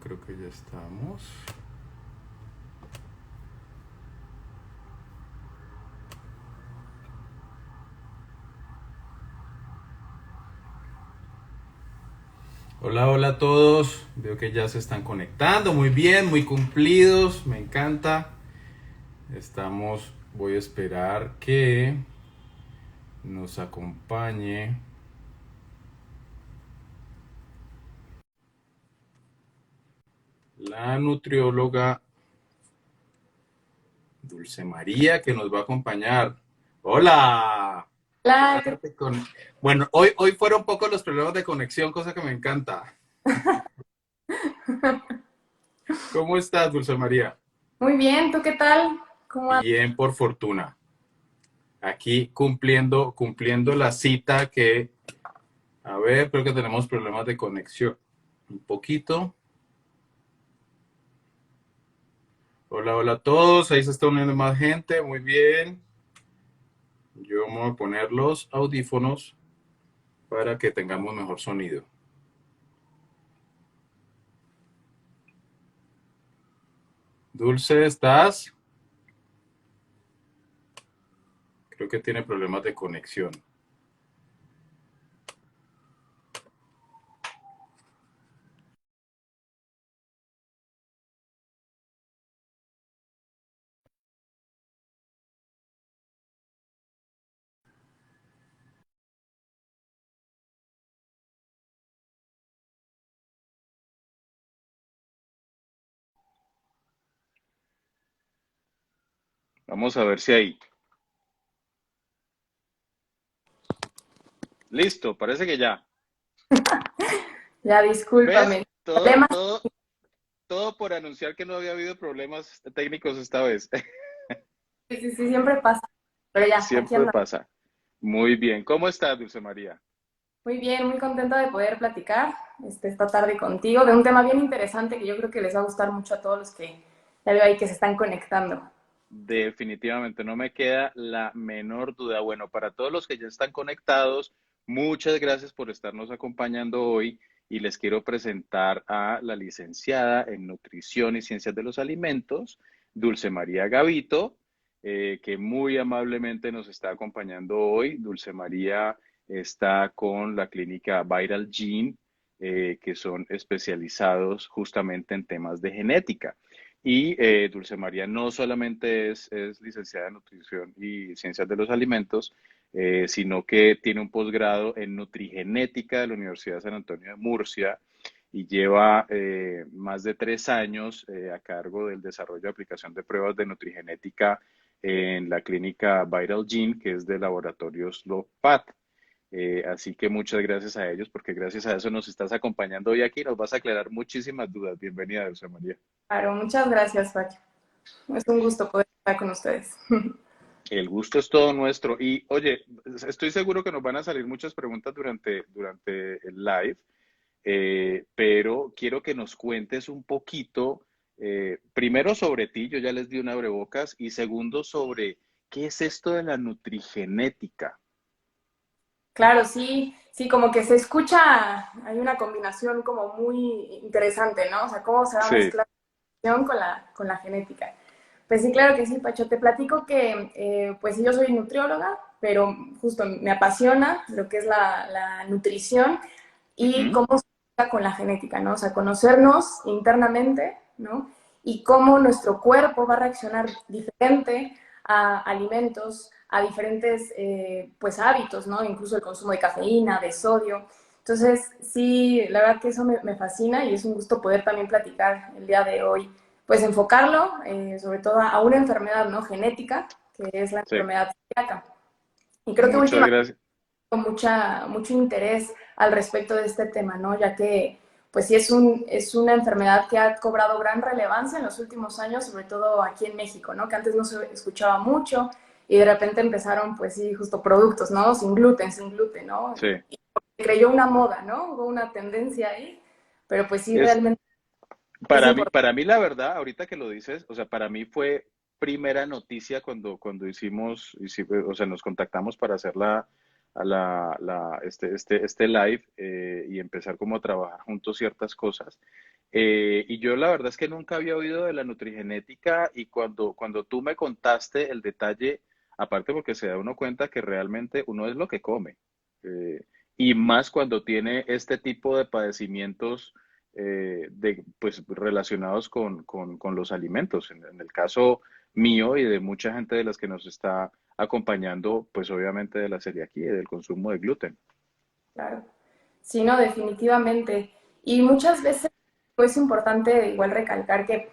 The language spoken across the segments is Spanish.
creo que ya estamos. Hola, hola a todos. Veo que ya se están conectando. Muy bien, muy cumplidos. Me encanta. Voy a esperar que nos acompañe la nutrióloga Dulce María, que nos va a acompañar. Hola. Hola, Quédate con... Bueno, hoy fueron pocos los problemas de conexión, cosa que me encanta. ¿Cómo estás, Dulce María? muy bien, ¿tú qué tal? ¿Cómo andas? Bien, por fortuna. Aquí cumpliendo la cita que, a ver, creo que tenemos problemas de conexión. Un poquito. Hola, hola a todos. Ahí se está uniendo más gente. Muy bien. Yo me voy a poner los audífonos para que tengamos mejor sonido. Dulce, ¿estás? Creo que tiene problemas de conexión. Vamos a ver si ahí. Listo, parece que ya. Ya, ¿Ves? discúlpame. Todo, Problemas, todo, todo por anunciar que no había habido problemas técnicos esta vez. sí, sí, sí, siempre pasa. Pero ya, aquí Siempre anda. pasa. Muy bien. ¿Cómo estás, Dulce María? Muy bien, muy contenta de poder platicar esta tarde contigo de un tema bien interesante que yo creo que les va a gustar mucho a todos los que ya veo ahí que se están conectando. Definitivamente, no me queda la menor duda. Bueno, para todos los que ya están conectados, muchas gracias por estarnos acompañando hoy y les quiero presentar a la licenciada en Nutrición y Ciencias de los Alimentos, Dulce María Gavito, que muy amablemente nos está acompañando hoy. Dulce María está con la clínica Viral Gene, que son especializados justamente en temas de genética. Y Dulce María no solamente es licenciada en Nutrición y Ciencias de los Alimentos, sino que tiene un posgrado en Nutrigenética de la Universidad de San Antonio de Murcia y lleva más de 3 años a cargo del desarrollo y aplicación de pruebas de nutrigenética en la clínica Viral Gene, que es de laboratorios LOPAT. Así que muchas gracias a ellos, porque gracias a eso nos estás acompañando hoy aquí y nos vas a aclarar muchísimas dudas. Bienvenida, Dulce María. Claro, muchas gracias, Pacho. Es un gusto poder estar con ustedes. El gusto es todo nuestro. Y oye, estoy seguro que nos van a salir muchas preguntas durante el live, pero quiero que nos cuentes un poquito, primero sobre ti, yo ya les di un abrebocas, y segundo sobre qué es esto de la nutrigenética. Claro, sí, sí, como que se escucha, hay una combinación como muy interesante, ¿no? O sea, cómo se va a Sí, mezclar con la genética. Pues sí, claro que sí, Pacho. Te platico que, pues sí, yo soy nutrióloga, pero justo me apasiona lo que es la nutrición y ujú, cómo se mezcla con la genética, ¿no? O sea, conocernos internamente, ¿no? Y cómo nuestro cuerpo va a reaccionar diferente a alimentos, a diferentes, pues, hábitos, ¿no? Incluso el consumo de cafeína, de sodio. Entonces, sí, la verdad que eso me fascina y es un gusto poder también platicar el día de hoy, pues enfocarlo sobre todo a una enfermedad, ¿no? Genética, que es la sí, enfermedad celíaca. Y creo que muchas últimamente gracias. mucho interés al respecto de este tema, ¿no? Ya que, pues sí, es una enfermedad que ha cobrado gran relevancia en los últimos años, sobre todo aquí en México, ¿no? Que antes no se escuchaba mucho y de repente empezaron, pues sí, justo productos, ¿no? Sin gluten, ¿no? Sí, Y creyó una moda, ¿no? Hubo una tendencia ahí, pero pues sí, es realmente es para mí, importante. para mí la verdad, ahorita que lo dices, o sea, para mí fue primera noticia cuando o sea, nos contactamos para hacer este live y empezar como a trabajar juntos ciertas cosas. Y yo la verdad es que nunca había oído de la nutrigenética y cuando tú me contaste el detalle, aparte porque se da uno cuenta que realmente uno es lo que come. eh, y más cuando tiene este tipo de padecimientos pues, relacionados con los alimentos. En el caso mío y de mucha gente de las que nos está acompañando, pues obviamente de la celiaquía y del consumo de gluten. Claro. Sí, no, definitivamente. Y muchas veces pues, es importante igual recalcar que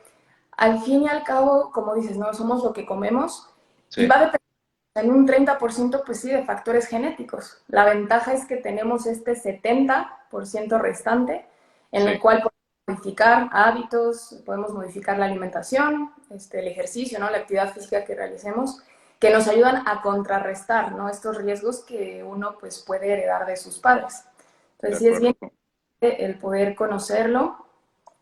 al fin y al cabo, como dices, no somos lo que comemos y Sí, va a depender en un 30% pues sí, de factores genéticos. La ventaja es que tenemos este 70% restante en el sí, cual podemos modificar hábitos, podemos modificar la alimentación, el ejercicio, ¿no? La actividad física que realicemos, que nos ayudan a contrarrestar, ¿no? Estos riesgos que uno pues, puede heredar de sus padres. de Entonces sí es bien acuerdo. el poder conocerlo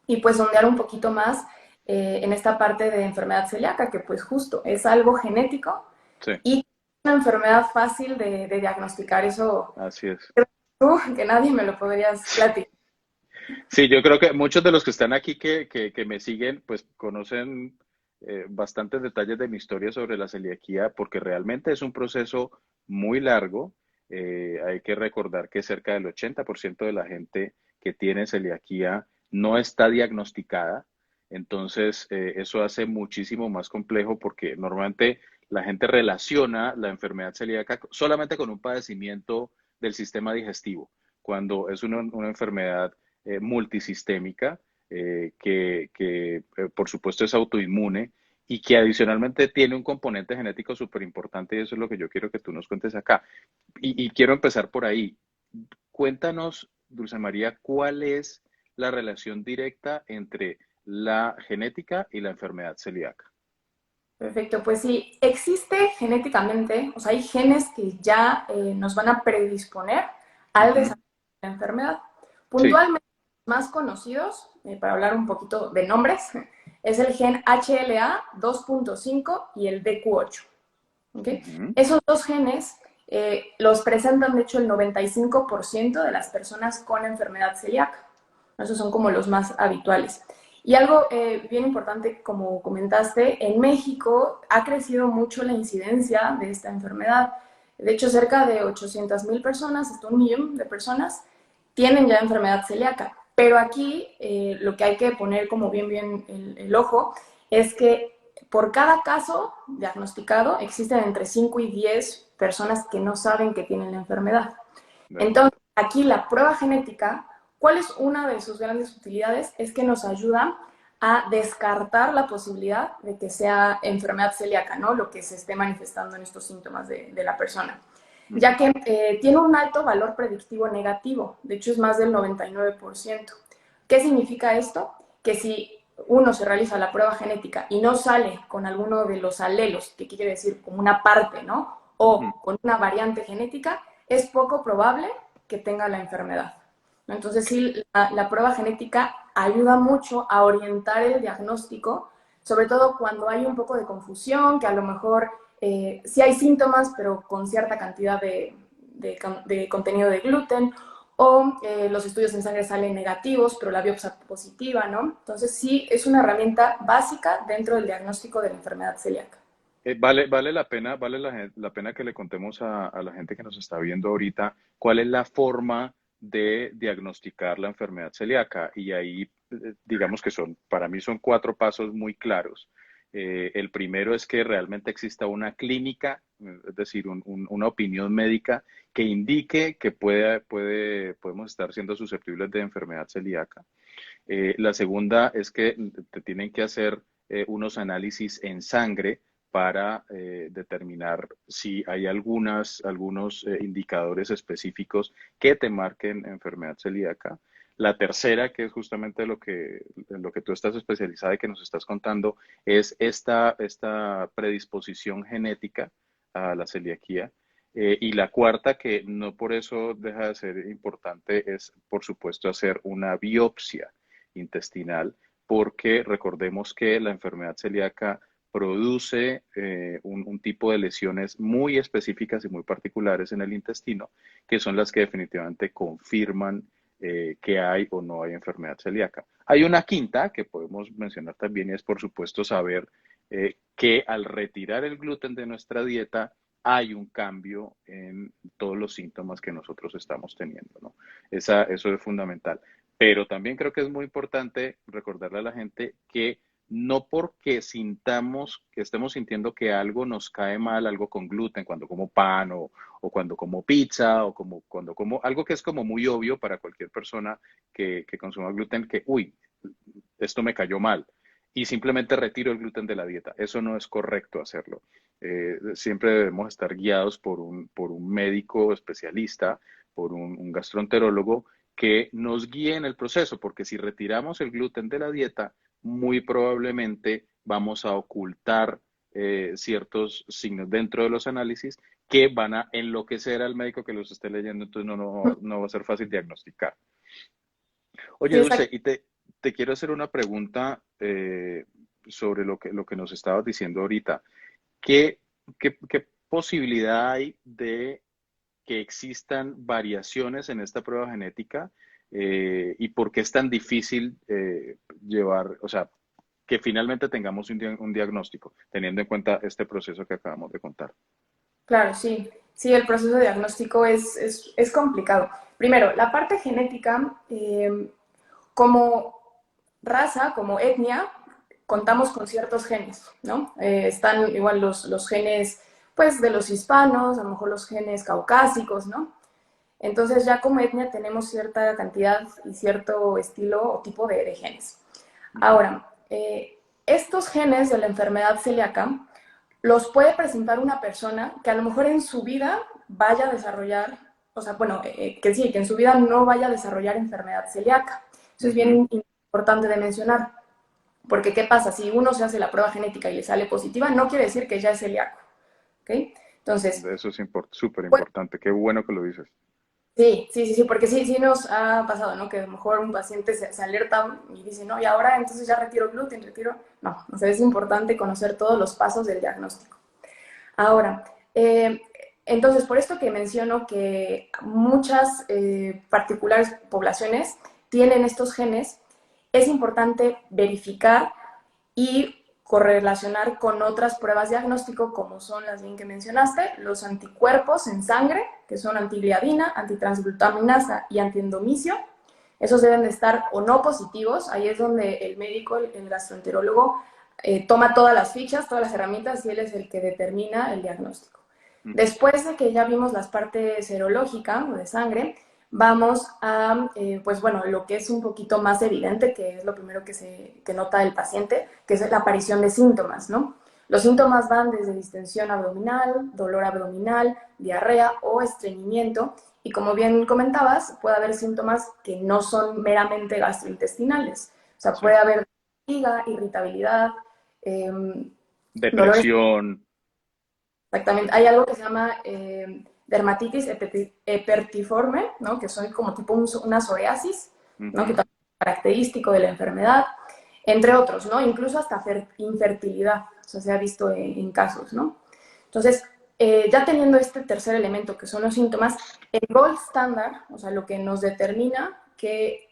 y pues sondear un poquito más en esta parte de enfermedad celíaca, que pues justo es algo genético Sí, y una enfermedad fácil de diagnosticar. Eso así es. creo tú, que nadie me lo podrías platicar. Sí, yo creo que muchos de los que están aquí que me siguen, pues conocen bastantes detalles de mi historia sobre la celiaquía, porque realmente es un proceso muy largo. Hay que recordar que cerca del 80% de la gente que tiene celiaquía no está diagnosticada. Entonces, eso hace muchísimo más complejo porque normalmente la gente relaciona la enfermedad celíaca solamente con un padecimiento del sistema digestivo, cuando es una enfermedad multisistémica, por supuesto es autoinmune y que adicionalmente tiene un componente genético súper importante y eso es lo que yo quiero que tú nos cuentes acá. Y quiero empezar por ahí. Cuéntanos, Dulce María, ¿cuál es la relación directa entre la genética y la enfermedad celíaca? Perfecto, pues sí, existe genéticamente, o sea, hay genes que ya nos van a predisponer al Ujú. desarrollo de la enfermedad. Sí. Puntualmente, más conocidos, para hablar un poquito de nombres, es el gen HLA-2.5 y el DQ8. ¿Okay? Ujú. Esos dos genes los presentan, de hecho, el 95% de las personas con enfermedad celíaca. Esos son como los más habituales. Y algo bien importante, como comentaste, en México ha crecido mucho la incidencia de esta enfermedad. De hecho, cerca de 800,000 personas, hasta 1 millón de personas, tienen ya enfermedad celíaca. Pero aquí lo que hay que poner como bien el ojo es que por cada caso diagnosticado existen entre 5 y 10 personas que no saben que tienen la enfermedad. De acuerdo. Entonces, aquí la prueba genética, ¿cuál es una de sus grandes utilidades? Es que nos ayuda a descartar la posibilidad de que sea enfermedad celíaca, ¿no? Lo que se esté manifestando en estos síntomas de la persona, ya Ujú. que tiene un alto valor predictivo negativo, de hecho es más del 99%. ¿Qué significa esto? Que si uno se realiza la prueba genética y no sale con alguno de los alelos, que quiere decir como una parte, ¿no? Ujú. O con una variante genética, es poco probable que tenga la enfermedad. Entonces sí, la prueba genética ayuda mucho a orientar el diagnóstico, sobre todo cuando hay un poco de confusión, que a lo mejor sí hay síntomas, pero con cierta cantidad de contenido de gluten, o los estudios en sangre salen negativos, pero la biopsia positiva, ¿no? Entonces sí, es una herramienta básica dentro del diagnóstico de la enfermedad celíaca. Vale la pena, la pena que le contemos a la gente que nos está viendo ahorita cuál es la forma de diagnosticar la enfermedad celíaca. Y ahí, digamos que para mí son cuatro pasos muy claros. El primero es que realmente exista una clínica, es decir, una opinión médica que indique que podemos estar siendo susceptibles de enfermedad celíaca. La segunda es que te tienen que hacer unos análisis en sangre para determinar si hay algunos indicadores específicos que te marquen enfermedad celíaca. La tercera, que es justamente en lo que tú estás especializada y que nos estás contando, es esta predisposición genética a la celiaquía. Y la cuarta, que no por eso deja de ser importante, es, por supuesto, hacer una biopsia intestinal, porque recordemos que la enfermedad celíaca produce un tipo de lesiones muy específicas y muy particulares en el intestino, que son las que definitivamente confirman que hay o no hay enfermedad celíaca. Hay una quinta que podemos mencionar también y es, por supuesto, saber que al retirar el gluten de nuestra dieta hay un cambio en todos los síntomas que nosotros estamos teniendo, ¿no? Eso es fundamental. Pero también creo que es muy importante recordarle a la gente que no porque sintamos, que estemos sintiendo que algo nos cae mal, algo con gluten, cuando como pan o cuando como pizza o como cuando como algo que es como muy obvio para cualquier persona que consuma gluten, que, uy, esto me cayó mal y simplemente retiro el gluten de la dieta. Eso no es correcto hacerlo. Siempre debemos estar guiados por un médico especialista, por un gastroenterólogo que nos guíe en el proceso, porque si retiramos el gluten de la dieta, muy probablemente vamos a ocultar ciertos signos dentro de los análisis que van a enloquecer al médico que los esté leyendo, entonces no va a ser fácil diagnosticar. Oye, Sí, Dulce, exacto. y te quiero hacer una pregunta sobre lo que nos estabas diciendo ahorita. ¿Qué, qué posibilidad hay de que existan variaciones en esta prueba genética y por qué es tan difícil llevar, o sea, que finalmente tengamos un diagnóstico, teniendo en cuenta este proceso que acabamos de contar? Claro, sí. Sí, el proceso de diagnóstico es complicado. Primero, la parte genética, como raza, como etnia, contamos con ciertos genes, ¿no? Están igual los genes, pues, de los hispanos, a lo mejor los genes caucásicos, ¿no? Entonces ya como etnia tenemos cierta cantidad y cierto estilo o tipo de genes. Ujú. Ahora, estos genes de la enfermedad celíaca los puede presentar una persona que a lo mejor en su vida vaya a desarrollar, o sea, bueno, que sí, que en su vida no vaya a desarrollar enfermedad celíaca. Eso es Ujú. bien importante de mencionar, porque ¿qué pasa? Si uno se hace la prueba genética y le sale positiva, no quiere decir que ya es celíaco, ¿ok? Entonces, Eso es súper pues, importante. Qué bueno que lo dices. sí, porque sí nos ha pasado, ¿no? Que a lo mejor un paciente se alerta y dice, no, y ahora entonces ya retiro gluten, retiro. No, o sea, es importante conocer todos los pasos del diagnóstico. Ahora, entonces, por esto que menciono que muchas particulares poblaciones tienen estos genes, es importante verificar y correlacionar con otras pruebas de diagnóstico, como son las bien que mencionaste, los anticuerpos en sangre, que son antigliadina, antitransglutaminasa y antiendomicio. Esos deben de estar o no positivos, ahí es donde el médico, el gastroenterólogo, toma todas las fichas, todas las herramientas y él es el que determina el diagnóstico. Ujú. Después de que ya vimos las partes serológica o de sangre, vamos a, pues bueno, lo que es un poquito más evidente, que es lo primero que nota el paciente, que es la aparición de síntomas, ¿no? Los síntomas van desde distensión abdominal, dolor abdominal, diarrea o estreñimiento. Y como bien comentabas, puede haber síntomas que no son meramente gastrointestinales. O sea, Sí. puede haber fatiga, irritabilidad, eh, dolores. Depresión. Exactamente. Hay algo que se llama dermatitis epertiforme, ¿no? Que son como tipo una psoriasis, ¿no? Que Ujú. también es característico de la enfermedad, entre otros, ¿no? Incluso hasta infertilidad, o sea, se ha visto en casos, ¿no? Entonces, ya teniendo este tercer elemento, que son los síntomas, el gold standard, o sea, lo que nos determina que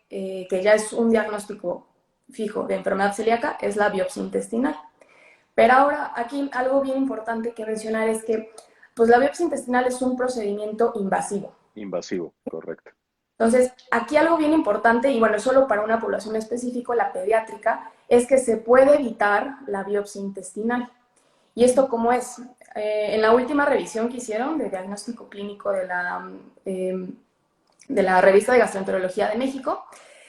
ya es un diagnóstico fijo de enfermedad celíaca, es la biopsia intestinal. Pero ahora, aquí algo bien importante que mencionar es que pues, la biopsia intestinal es un procedimiento invasivo. Invasivo, correcto. Entonces, aquí algo bien importante, y bueno, solo para una población específica, la pediátrica, es que se puede evitar la biopsia intestinal. ¿Y esto Ujú. cómo es? En la última revisión que hicieron de diagnóstico clínico de la revista de gastroenterología de México,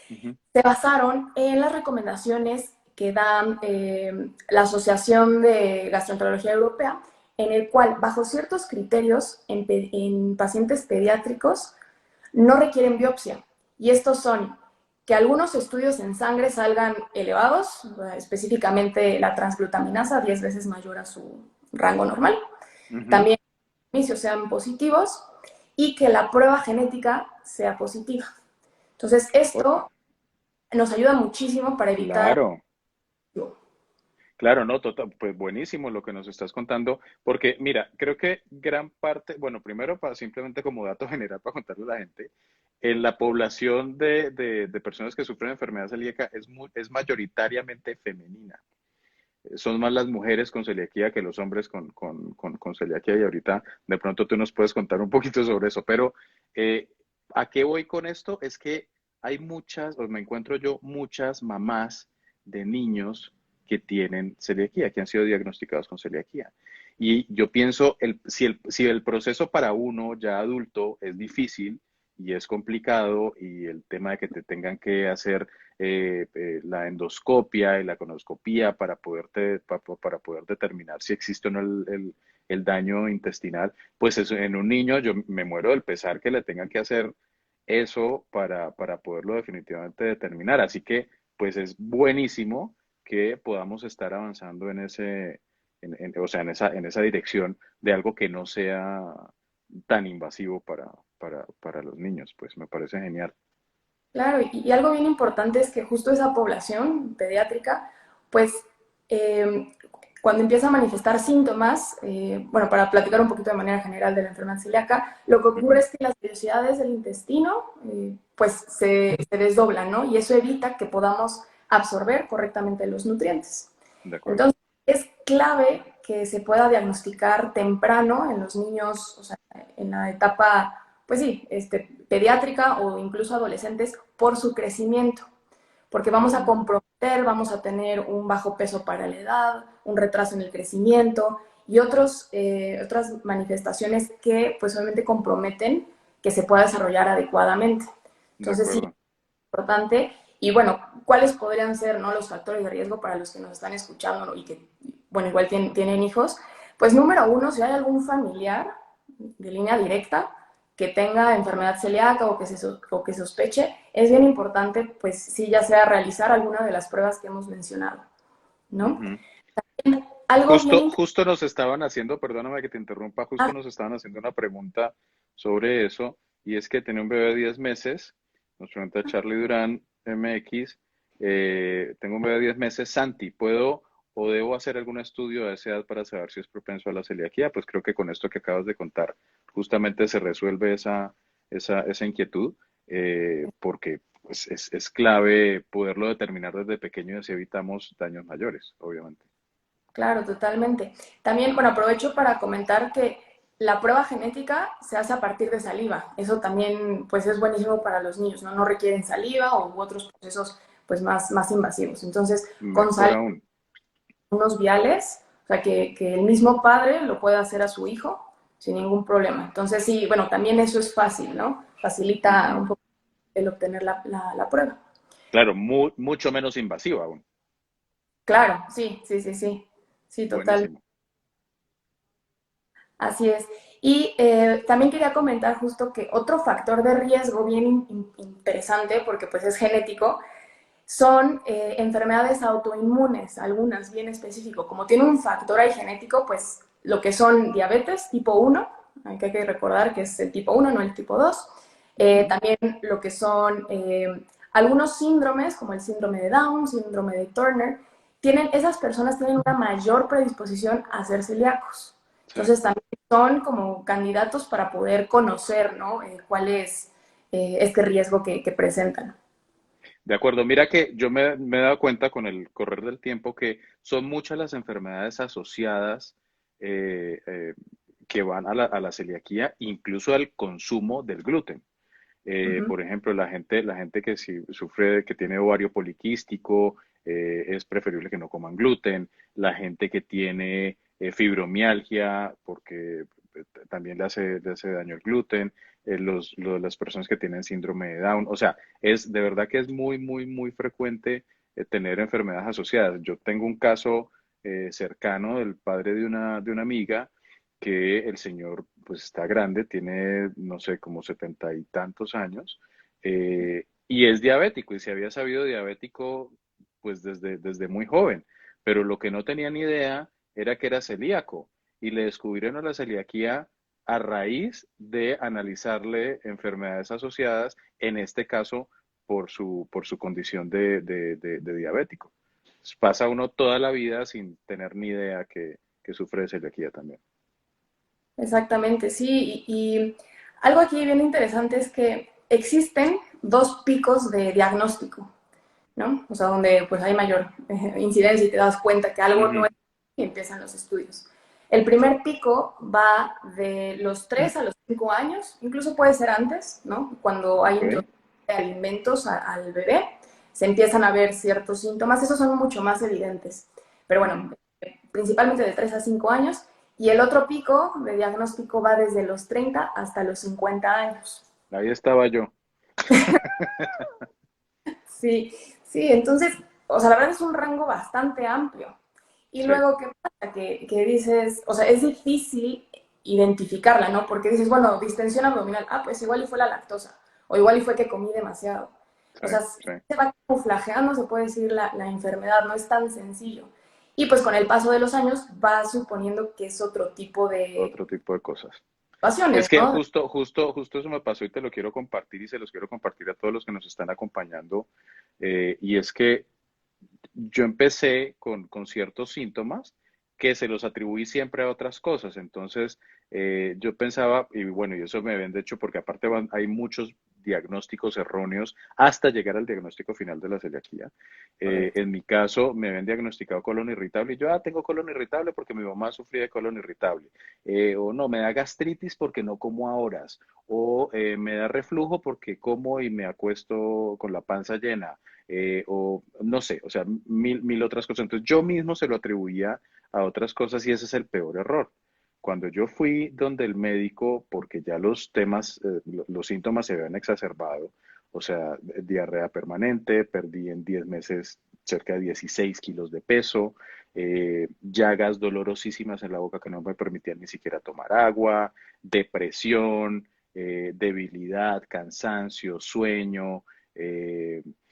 Ujú. se basaron en las recomendaciones que da la Asociación de Gastroenterología Europea, en el cual, bajo ciertos criterios, en pacientes pediátricos no requieren biopsia. Y estos son que algunos estudios en sangre salgan elevados, específicamente la transglutaminasa 10 veces mayor a su rango normal. Ujú. También los inicios sean positivos y que la prueba genética sea positiva. Entonces, O- esto nos ayuda muchísimo para evitar. claro. Claro, no, total, pues buenísimo lo que nos estás contando, porque mira, creo que gran parte, bueno, primero para simplemente como dato general para contarle a la gente, en la población de personas que sufren enfermedad celíaca es mayoritariamente femenina. Son más las mujeres con celiaquía que los hombres con celiaquía y ahorita de pronto tú nos puedes contar un poquito sobre eso, pero eh, ¿a qué voy con esto? Es que hay muchas, o me encuentro yo, muchas mamás de niños que tienen celiaquía, que han sido diagnosticados con celiaquía. Y yo pienso, si el proceso para uno ya adulto es difícil y es complicado y el tema de que te tengan que hacer la endoscopia y la conoscopía para poder determinar si existe o no el daño intestinal, pues eso, en un niño yo me muero del pesar que le tengan que hacer eso para poderlo definitivamente determinar. Así que, pues es buenísimo que podamos estar avanzando en o sea, en esa dirección de algo que no sea tan invasivo para los niños. Pues me parece genial. Claro, y algo bien importante es que justo esa población pediátrica, pues cuando empieza a manifestar síntomas, bueno, para platicar un poquito de manera general de la enfermedad celíaca, lo que ocurre Ujú. es que las vellosidades del intestino, pues se desdoblan, ¿no? Y eso evita que podamos absorber correctamente los nutrientes. De acuerdo. Entonces, es clave que se pueda diagnosticar temprano en los niños, o sea, en la etapa, pues sí, pediátrica o incluso adolescentes por su crecimiento, porque vamos a Ujú. comprometer, vamos a tener un bajo peso para la edad, un retraso en el crecimiento y otras manifestaciones que pues obviamente comprometen que se pueda desarrollar adecuadamente. De Entonces sí, acuerdo. importante. Y bueno, ¿cuáles podrían ser, ¿no?, los factores de riesgo para los que nos están escuchando, ¿no?, y que, bueno, igual tienen hijos? Pues número uno, si hay algún familiar de línea directa que tenga enfermedad celíaca o que sospeche, es bien importante, pues sí, ya sea realizar alguna de las pruebas que hemos mencionado, ¿no? Ujú. Algo bien Justo nos estaban haciendo, perdóname que te interrumpa, justo interesante. nos estaban haciendo una pregunta sobre eso, y es que tenía un bebé de 10 meses, nos pregunta Charlie Durán MX, tengo un bebé de 10 meses, Santi, ¿puedo o debo hacer algún estudio a esa edad para saber si es propenso a la celiaquía? Pues creo que con esto que acabas de contar, justamente se resuelve esa inquietud, porque pues, es clave poderlo determinar desde pequeño y así evitamos daños mayores, obviamente. Claro, totalmente. También, bueno, aprovecho para comentar que la prueba genética se hace a partir de saliva. Eso también, pues, es buenísimo para los niños, ¿no? No requieren saliva u otros procesos, pues, más invasivos. Entonces, con Mejor saliva, aún. unos viales, o sea, que el mismo padre lo pueda hacer a su hijo sin ningún problema. Entonces, sí, bueno, también eso es fácil, ¿no? Facilita Ujú. un poco el obtener la prueba. Claro, mucho menos invasiva aún. Claro, sí, sí, sí, sí. Sí, total. Buenísimo. Así es. Y también quería comentar justo que otro factor de riesgo bien interesante, porque pues es genético, son enfermedades autoinmunes, algunas bien específico. Como tiene un factor ahí genético, pues lo que son diabetes tipo 1, que hay que recordar que es el tipo 1, no el tipo 2. Ujú. También lo que son algunos síndromes, como el síndrome de Down, síndrome de Turner, esas personas tienen una mayor predisposición a ser celíacos. Sí. Entonces también son como candidatos para poder conocer, ¿no?, cuál es este riesgo que presentan. De acuerdo. Mira que yo me he dado cuenta con el correr del tiempo que son muchas las enfermedades asociadas eh, eh, que van a la celiaquía, incluso al consumo del gluten. Ujú. Por ejemplo, la gente que si sufre, que tiene ovario poliquístico, es preferible que no coman gluten. La gente que tiene fibromialgia, porque también le hace daño el gluten. Las personas que tienen síndrome de Down. O sea, de verdad que es muy, muy, muy frecuente tener enfermedades asociadas. Yo tengo un caso cercano del padre de una amiga que el señor pues está grande, tiene, no sé, como 70 y tantos años, y es diabético, y se había sabido diabético pues desde muy joven, pero lo que no tenía ni idea era que era celíaco, y le descubrieron la celiaquía a raíz de analizarle enfermedades asociadas, en este caso por su condición de diabético. Pasa uno toda la vida sin tener ni idea que sufre de celiaquía también. Exactamente, sí. Y algo aquí bien interesante es que existen dos picos de diagnóstico, ¿no? O sea, donde pues hay mayor incidencia y te das cuenta que algo no Ujú. es y empiezan los estudios. El primer pico va de los 3 a los 5 años, incluso puede ser antes, ¿no? Cuando hay Ok, introducción de alimentos al bebé, se empiezan a ver ciertos síntomas, esos son mucho más evidentes. Pero ujú. bueno, principalmente de 3 a 5 años, y el otro pico de diagnóstico va desde los 30 hasta los 50 años. Ahí estaba yo. Sí, sí, entonces, o sea, la verdad es un rango bastante amplio. Y Sí, luego, ¿qué pasa? Que dices, o sea, es difícil identificarla, ¿no? Porque dices, bueno, distensión abdominal, ah, pues igual y fue la lactosa, o igual y fue que comí demasiado. O sí, sea, sí. se va camuflajeando, se puede decir, la enfermedad, no es tan sencillo. Y pues con el paso de los años va suponiendo que es otro tipo de Otro tipo de cosas. Es situaciones, que ¿no? justo eso me pasó y te lo quiero compartir y se los quiero compartir a todos los que nos están acompañando. Y es que yo empecé con ciertos síntomas que se los atribuí siempre a otras cosas. Entonces, yo pensaba, y bueno, y eso me ven de hecho, porque aparte hay muchos diagnósticos erróneos hasta llegar al diagnóstico final de la celiaquía. Correcto. En mi caso, me habían diagnosticado colon irritable y yo, tengo colon irritable porque mi mamá sufría de colon irritable. O no, me da gastritis porque no como a horas. O me da reflujo porque como y me acuesto con la panza llena. O no sé, o sea, mil otras cosas. Entonces yo mismo se lo atribuía a otras cosas y ese es el peor error. Cuando yo fui donde el médico, porque ya los temas, los síntomas se habían exacerbado, o sea, diarrea permanente, perdí en 10 meses cerca de 16 kilos de peso, llagas dolorosísimas en la boca que no me permitían ni siquiera tomar agua, depresión, debilidad, cansancio, sueño,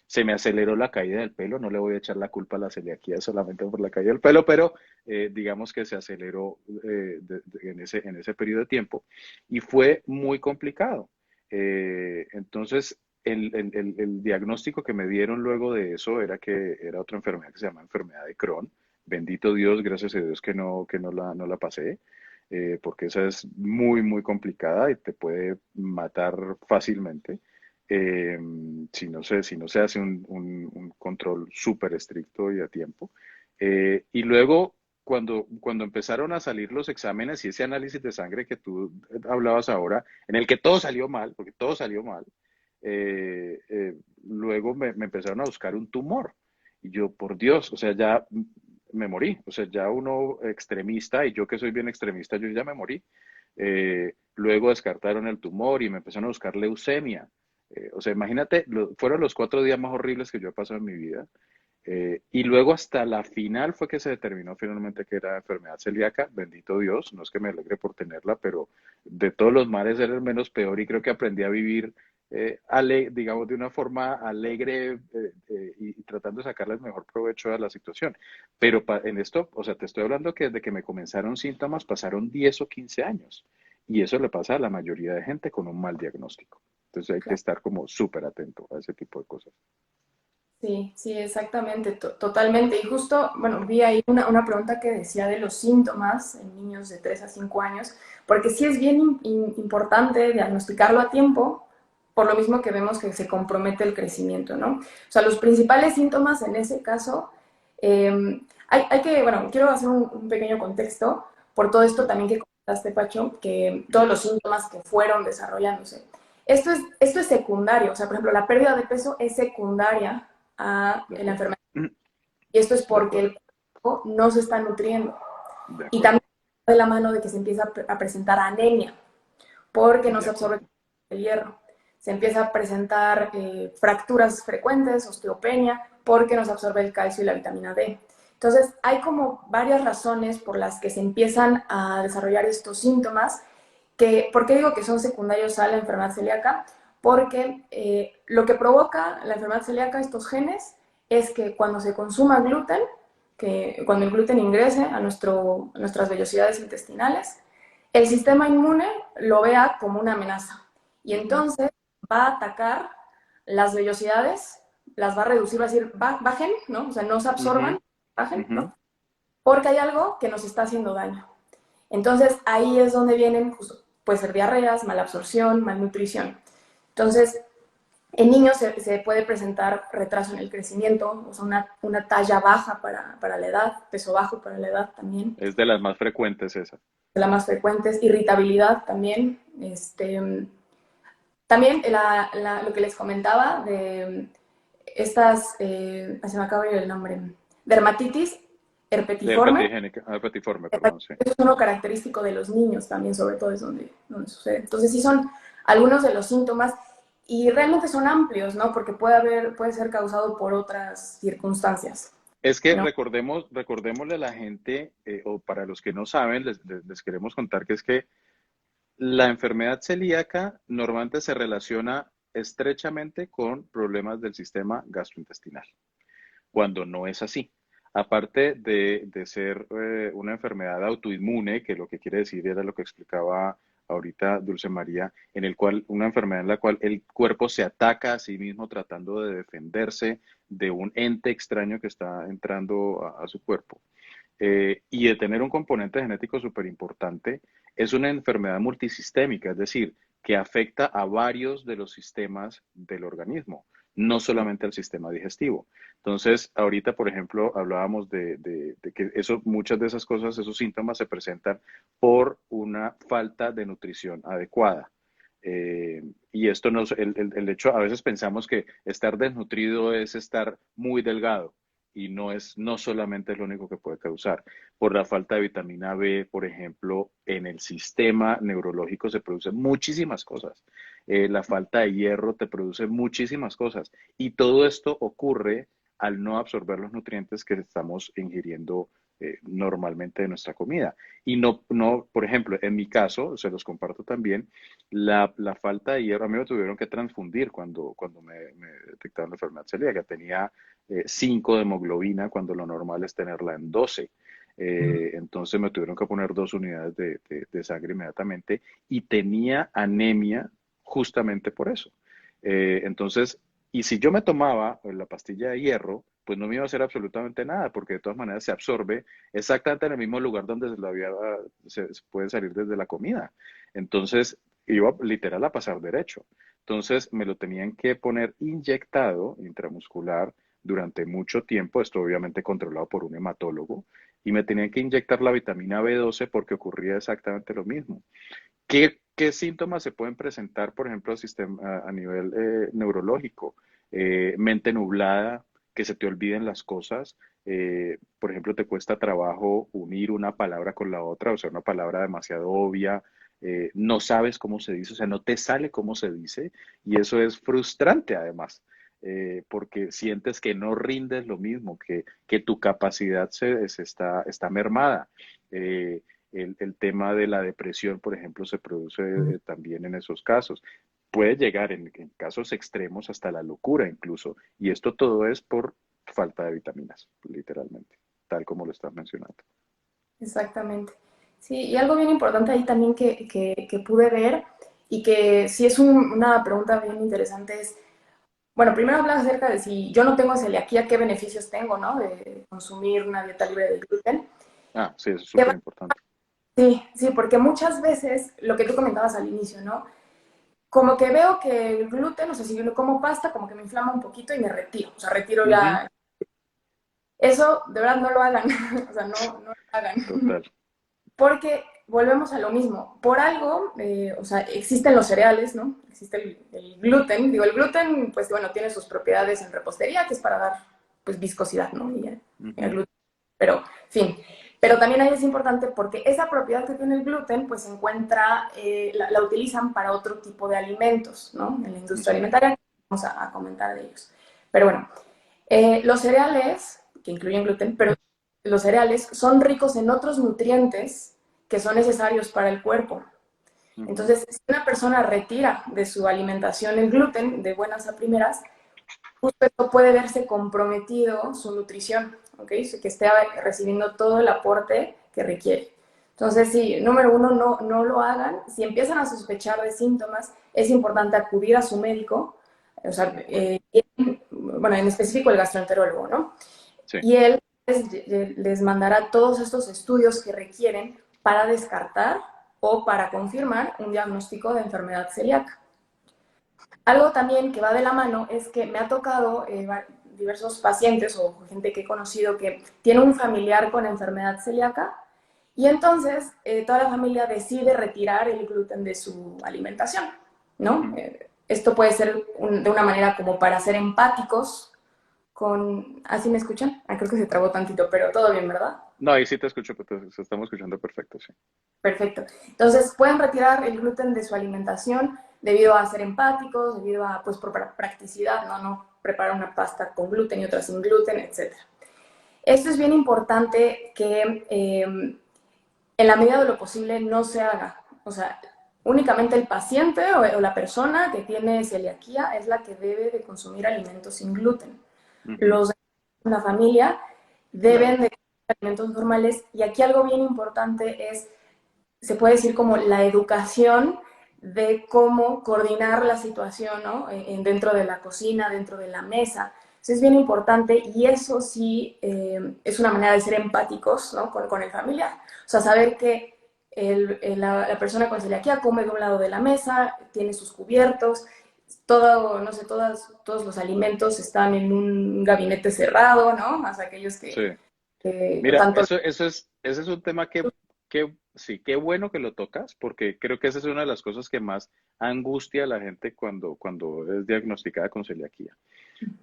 se me aceleró la caída del pelo, no le voy a echar la culpa a la celiaquía solamente por la caída del pelo, pero digamos que se aceleró en ese periodo de tiempo y fue muy complicado. Entonces, el diagnóstico que me dieron luego de eso era que era otra enfermedad que se llama enfermedad de Crohn. Bendito Dios, gracias a Dios que no la pasé, porque esa es muy complicada y te puede matar fácilmente eh, si no se hace un control súper estricto y a tiempo. Y luego, cuando empezaron a salir los exámenes y ese análisis de sangre que tú hablabas ahora, en el que todo salió mal, porque todo salió mal, luego me empezaron a buscar un tumor. Y yo, por Dios, o sea, ya me morí. O sea, ya uno extremista, y yo que soy bien extremista, yo ya me morí. Luego descartaron el tumor y me empezaron a buscar leucemia. O sea, imagínate, fueron los 4 días más horribles que yo he pasado en mi vida. Y luego hasta la final fue que se determinó finalmente que era enfermedad celíaca, bendito Dios, no es que me alegre por tenerla, pero de todos los males era el menos peor y creo que aprendí a vivir, digamos, de una forma alegre y tratando de sacarle el mejor provecho a la situación. Pero en esto, o sea, te estoy hablando que desde que me comenzaron síntomas pasaron 10 o 15 años y eso le pasa a la mayoría de gente con un mal diagnóstico. Entonces hay que Claro. estar como súper atento a ese tipo de cosas. Sí, sí, exactamente, totalmente. Y justo, bueno, vi ahí una pregunta que decía de los síntomas en niños de 3 a 5 años, porque sí es bien importante diagnosticarlo a tiempo, por lo mismo que vemos que se compromete el crecimiento, ¿no? O sea, los principales síntomas en ese caso, hay que, bueno, quiero hacer un pequeño contexto por todo esto también que comentaste, Pacho, que todos los síntomas que fueron desarrollándose. Esto es secundario, o sea, por ejemplo, la pérdida de peso es secundaria a De la acuerdo. enfermedad. Y esto es De porque acuerdo. el cuerpo no se está nutriendo. De Y acuerdo. también de la mano de que se empieza a presentar anemia, porque no De se absorbe acuerdo. el hierro. Se empieza a presentar fracturas frecuentes, osteopenia, porque no se absorbe el calcio y la vitamina D. Entonces, hay como varias razones por las que se empiezan a desarrollar estos síntomas, ¿por qué digo que son secundarios a la enfermedad celíaca? Porque lo que provoca la enfermedad celíaca, estos genes, es que cuando se consuma gluten, que cuando el gluten ingrese a nuestras vellosidades intestinales, el sistema inmune lo vea como una amenaza y Ujú, entonces va a atacar las vellosidades, las va a reducir, va a decir, bajen, ¿no? O sea, no se ujú, absorban, bajen, ujú. ¿no? Porque hay algo que nos está haciendo daño. Entonces ahí es donde vienen, pues, puede ser diarreas, mala absorción, malnutrición. Entonces, en niños se puede presentar retraso en el crecimiento, o sea, una talla baja para la edad, peso bajo para la edad también. Es de las más frecuentes esa. De las más frecuentes, irritabilidad también. También lo que les comentaba de estas, se me acaba de ir el nombre, dermatitis De herpetiforme. herpetiforme, perdón, sí. Eso es uno característico de los niños también, sobre todo es donde sucede. Entonces sí son algunos de los síntomas y realmente son amplios, ¿no? Porque puede ser causado por otras circunstancias, Es que ¿no? recordémosle a la gente, o para los que no saben, les queremos contar que es que la enfermedad celíaca normalmente se relaciona estrechamente con problemas del sistema gastrointestinal, cuando no es así. Aparte de ser una enfermedad autoinmune, que lo que quiere decir era lo que explicaba ahorita Dulce María, en el cual una enfermedad en la cual el cuerpo se ataca a sí mismo tratando de defenderse de un ente extraño que está entrando a su cuerpo. Y de tener un componente genético súper importante, es una enfermedad multisistémica, es decir, que afecta a varios de los sistemas del organismo, no solamente al sistema digestivo. Entonces, ahorita, por ejemplo, hablábamos de que eso, muchas de esas cosas, esos síntomas se presentan por una falta de nutrición adecuada. Y esto no, el hecho, a veces pensamos que estar desnutrido es estar muy delgado y no solamente es lo único que puede causar. Por la falta de vitamina B, por ejemplo, en el sistema neurológico se producen muchísimas cosas. La falta de hierro te produce muchísimas cosas. Y todo esto ocurre al no absorber los nutrientes que estamos ingiriendo normalmente de nuestra comida. Y no, por ejemplo, en mi caso, se los comparto también, la falta de hierro, a mí me tuvieron que transfundir cuando me detectaron la enfermedad celíaca. Tenía 5 de hemoglobina cuando lo normal es tenerla en 12. Entonces me tuvieron que poner 2 unidades de sangre inmediatamente y tenía anemia justamente por eso. Entonces, y si yo me tomaba la pastilla de hierro, pues no me iba a hacer absolutamente nada, porque de todas maneras se absorbe exactamente en el mismo lugar donde se puede salir desde la comida. Entonces, iba literal a pasar derecho. Entonces, me lo tenían que poner inyectado intramuscular durante mucho tiempo, esto obviamente controlado por un hematólogo, y me tenían que inyectar la vitamina B12 porque ocurría exactamente lo mismo. ¿Qué síntomas se pueden presentar, por ejemplo, a nivel neurológico? Mente nublada, que se te olviden las cosas. Por ejemplo, te cuesta trabajo unir una palabra con la otra, o sea, una palabra demasiado obvia. No sabes cómo se dice, o sea, no te sale cómo se dice, y eso es frustrante además. Porque sientes que no rindes lo mismo, que tu capacidad está mermada. Eh, el tema de la depresión, por ejemplo, se produce también en esos casos. Puede llegar en casos extremos hasta la locura incluso. Y esto todo es por falta de vitaminas, literalmente, tal como lo estás mencionando. Exactamente. Sí, y algo bien importante ahí también que pude ver y que sí es una pregunta bien interesante es, bueno, primero hablar acerca de si yo no tengo celiaquía, qué beneficios tengo, ¿no? De consumir una dieta libre de gluten. Ah, sí, eso es súper importante. Sí, sí, porque muchas veces, lo que tú comentabas al inicio, ¿no? Como que veo que el gluten, o sea, si yo como pasta, como que me inflama un poquito y me retiro, o sea, retiro Ujú, la... Eso, de verdad, no lo hagan, o sea, no lo hagan. total. Porque volvemos a lo mismo. Por algo, o sea, existen los cereales, ¿no? Existe el gluten. Digo, el gluten, pues bueno, tiene sus propiedades en repostería, que es para dar, pues, viscosidad, ¿no? Y el Ujú, gluten. Pero, en fin. Pero también ahí es importante porque esa propiedad que tiene el gluten, pues se encuentra, la utilizan para otro tipo de alimentos, ¿no? En la industria ujú, alimentaria, vamos a comentar de ellos. Pero bueno, los cereales, que incluyen gluten, pero los cereales son ricos en otros nutrientes que son necesarios para el cuerpo. ujú. Entonces, si una persona retira de su alimentación el gluten de buenas a primeras, justo esto puede verse comprometido su nutrición, ¿ok? Que esté recibiendo todo el aporte que requiere. Entonces, sí, número uno, no lo hagan. Si empiezan a sospechar de síntomas, es importante acudir a su médico, o sea, De acuerdo. bueno, en específico el gastroenterólogo, ¿no? Sí. Y él les mandará todos estos estudios que requieren para descartar o para confirmar un diagnóstico de enfermedad celíaca. Algo también que va de la mano es que me ha tocado diversos pacientes o gente que he conocido que tiene un familiar con enfermedad celíaca y entonces toda la familia decide retirar el gluten de su alimentación, ¿no? Ujú. Esto puede ser de una manera como para ser empáticos con... ¿Así me escuchan? Ah, creo que se trabó tantito, pero todo bien, ¿verdad? No, ahí sí te escucho, pero te estamos escuchando perfecto, sí. Perfecto. Entonces, pueden retirar el gluten de su alimentación debido a ser empáticos, debido a, pues, por practicidad, ¿no? No preparar una pasta con gluten y otra sin gluten, etc. Esto es bien importante que en la medida de lo posible no se haga. O sea, únicamente el paciente o la persona que tiene celiaquía es la que debe de consumir alimentos sin gluten. Ujú. Los de la familia Claro. deben de consumir alimentos normales y aquí algo bien importante es se puede decir como la educación de cómo coordinar la situación, ¿no? Dentro de la cocina, dentro de la mesa. Eso es bien importante y eso sí es una manera de ser empáticos, ¿no? Con el familiar. O sea, saber que la persona con celiaquía come de un lado de la mesa, tiene sus cubiertos, todo, no sé, todos los alimentos están en un gabinete cerrado, ¿no? Más aquellos Sí. que Mira, tanto... ese es un tema que sí, qué bueno que lo tocas, porque creo que esa es una de las cosas que más angustia a la gente cuando es diagnosticada con celiaquía.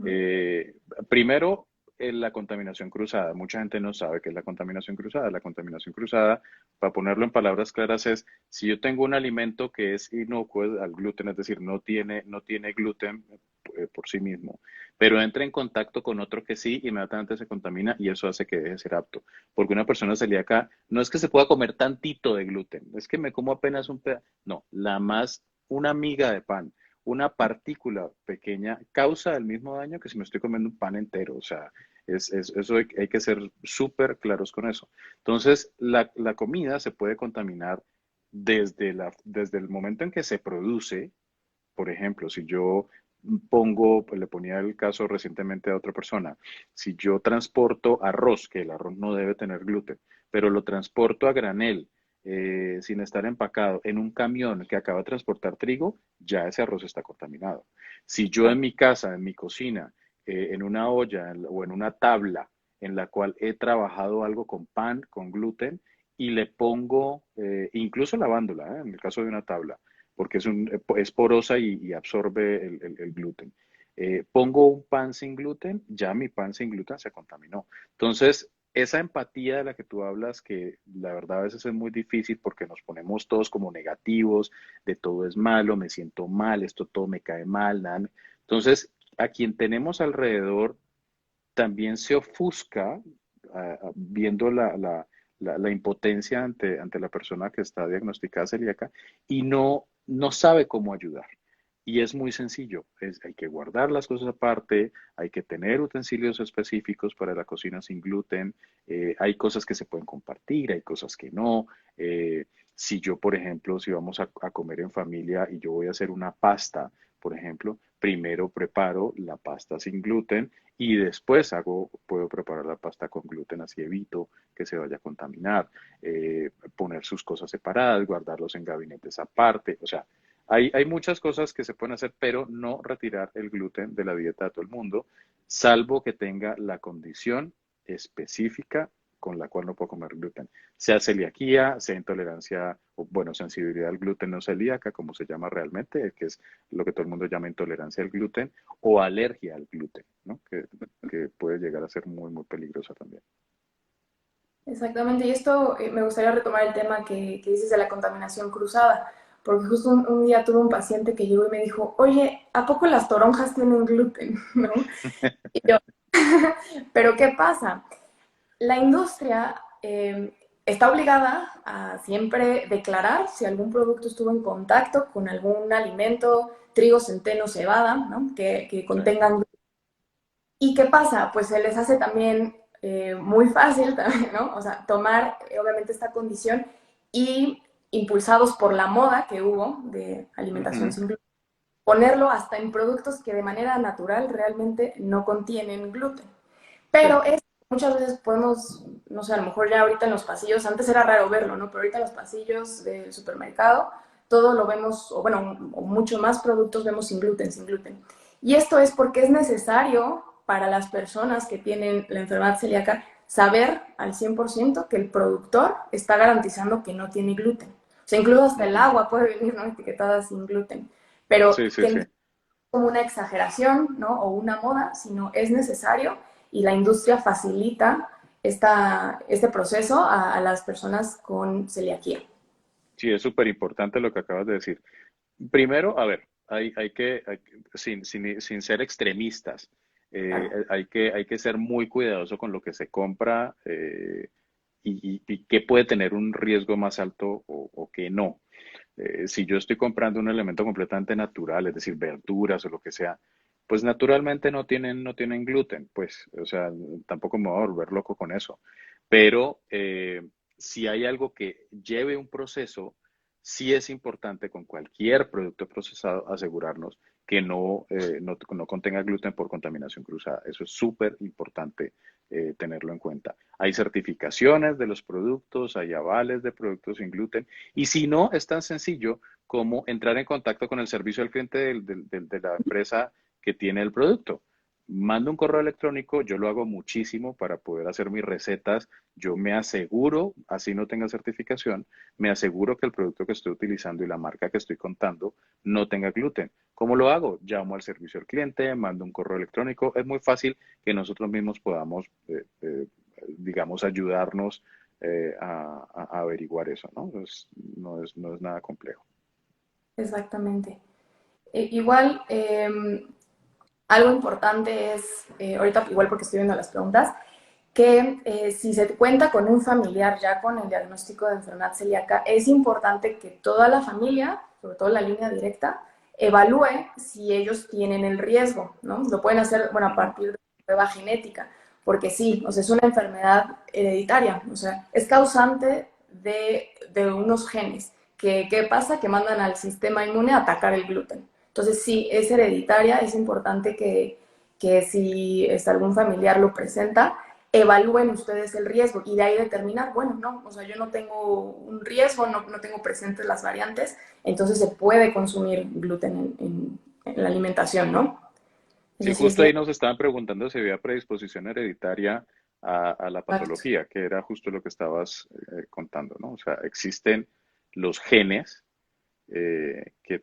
Eh, Primero, la contaminación cruzada. Mucha gente no sabe qué es la contaminación cruzada. La contaminación cruzada, para ponerlo en palabras claras, es si yo tengo un alimento que es inocuo al gluten, es decir, no tiene gluten por sí mismo, pero entra en contacto con otro que sí, inmediatamente se contamina y eso hace que deje de ser apto. Porque una persona celíaca no es que se pueda comer tantito de gluten, es que me como apenas un pedazo. No, una miga de pan, una partícula pequeña causa el mismo daño que si me estoy comiendo un pan entero. O sea, eso hay que ser súper claros con eso. Entonces, la comida se puede contaminar desde el momento en que se produce. Por ejemplo, si yo pues, le ponía el caso recientemente a otra persona, si yo transporto arroz, que el arroz no debe tener gluten, pero lo transporto a granel, sin estar empacado, en un camión que acaba de transportar trigo, ya ese arroz está contaminado. Si yo en mi casa, en mi cocina, en una olla o en una tabla en la cual he trabajado algo con pan, con gluten, y le pongo, incluso lavándola, en el caso de una tabla, porque es porosa y absorbe el gluten. Pongo un pan sin gluten, ya mi pan sin gluten se contaminó. Entonces, esa empatía de la que tú hablas, que la verdad a veces es muy difícil porque nos ponemos todos como negativos, de todo es malo, me siento mal, esto todo me cae mal, nada. Entonces, a quien tenemos alrededor también se ofusca viendo la impotencia ante la persona que está diagnosticada celíaca y no sabe cómo ayudar. Y es muy sencillo, hay que guardar las cosas aparte, hay que tener utensilios específicos para la cocina sin gluten, hay cosas que se pueden compartir, hay cosas que no. Si yo, por ejemplo, si vamos a comer en familia y yo voy a hacer una pasta, por ejemplo, primero preparo la pasta sin gluten y después puedo preparar la pasta con gluten, así evito que se vaya a contaminar, poner sus cosas separadas, guardarlos en gabinetes aparte, o sea, hay muchas cosas que se pueden hacer, pero no retirar el gluten de la dieta de todo el mundo, salvo que tenga la condición específica con la cual no puedo comer gluten, sea celiaquía, sea intolerancia, o bueno, sensibilidad al gluten no celíaca, como se llama realmente, que es lo que todo el mundo llama intolerancia al gluten, o alergia al gluten, ¿no? Que puede llegar a ser muy, muy peligrosa también. Exactamente, y esto me gustaría retomar el tema que dices de la contaminación cruzada, porque justo un día tuve un paciente que llegó y me dijo, oye, ¿a poco las toronjas tienen gluten? ¿No? Y yo, pero ¿qué pasa? La industria está obligada a siempre declarar si algún producto estuvo en contacto con algún alimento, trigo, centeno, cebada, ¿no? Que Sí. contengan gluten. ¿Y qué pasa? Pues se les hace también muy fácil, también, ¿no? O sea, tomar obviamente esta condición y impulsados por la moda que hubo de alimentación Ujú. sin gluten, ponerlo hasta en productos que de manera natural realmente no contienen gluten. Sí. Pero es, muchas veces podemos, no sé, a lo mejor ya ahorita en los pasillos, antes era raro verlo, ¿no? Pero ahorita en los pasillos del supermercado, todo lo vemos, o bueno, o muchos más productos vemos sin gluten, sin gluten. Y esto es porque es necesario para las personas que tienen la enfermedad celíaca saber al 100% que el productor está garantizando que no tiene gluten. O sea, incluso hasta el agua puede venir, ¿no?, etiquetada sin gluten. Pero Sí, sí, que no sí. es como una exageración, ¿no?, o una moda, sino es necesario y la industria facilita este proceso a las personas con celiaquía. Sí, es súper importante lo que acabas de decir. Primero, a ver, sin ser extremistas, Claro. hay que ser muy cuidadoso con lo que se compra y qué puede tener un riesgo más alto o qué no. Si yo estoy comprando un elemento completamente natural, es decir, verduras o lo que sea, pues naturalmente no tienen gluten, pues, o sea, tampoco me voy a volver loco con eso. Pero si hay algo que lleve un proceso, sí es importante con cualquier producto procesado asegurarnos que no contenga gluten por contaminación cruzada. Eso es súper importante tenerlo en cuenta. Hay certificaciones de los productos, hay avales de productos sin gluten. Y si no, es tan sencillo como entrar en contacto con el servicio al cliente de la empresa que tiene el producto. Mando un correo electrónico, yo lo hago muchísimo para poder hacer mis recetas. Yo me aseguro, así no tenga certificación, me aseguro que el producto que estoy utilizando y la marca que estoy contando no tenga gluten. ¿Cómo lo hago? Llamo al servicio al cliente, mando un correo electrónico. Es muy fácil que nosotros mismos podamos, digamos, ayudarnos a averiguar eso, ¿no? No es nada complejo. Exactamente. Igual, algo importante es, ahorita igual porque estoy viendo las preguntas, que si se cuenta con un familiar ya con el diagnóstico de enfermedad celíaca, es importante que toda la familia, sobre todo la línea directa, evalúe si ellos tienen el riesgo, ¿no? Lo pueden hacer, bueno, a Ujú. partir de prueba genética, porque sí, o sea, es una enfermedad hereditaria, o sea, es causante de unos genes. ¿Qué pasa? Que mandan al sistema inmune a atacar el gluten. Entonces, sí, es hereditaria, es importante que si algún familiar lo presenta, evalúen ustedes el riesgo y de ahí determinar, bueno, no, o sea, yo no tengo un riesgo, no tengo presentes las variantes, entonces se puede consumir gluten en la alimentación, ¿no? Sí, Eso sí es justo bien. ahí nos estaban preguntando si había predisposición hereditaria a la Exacto. patología, que era justo lo que estabas contando, ¿no? O sea, existen los genes que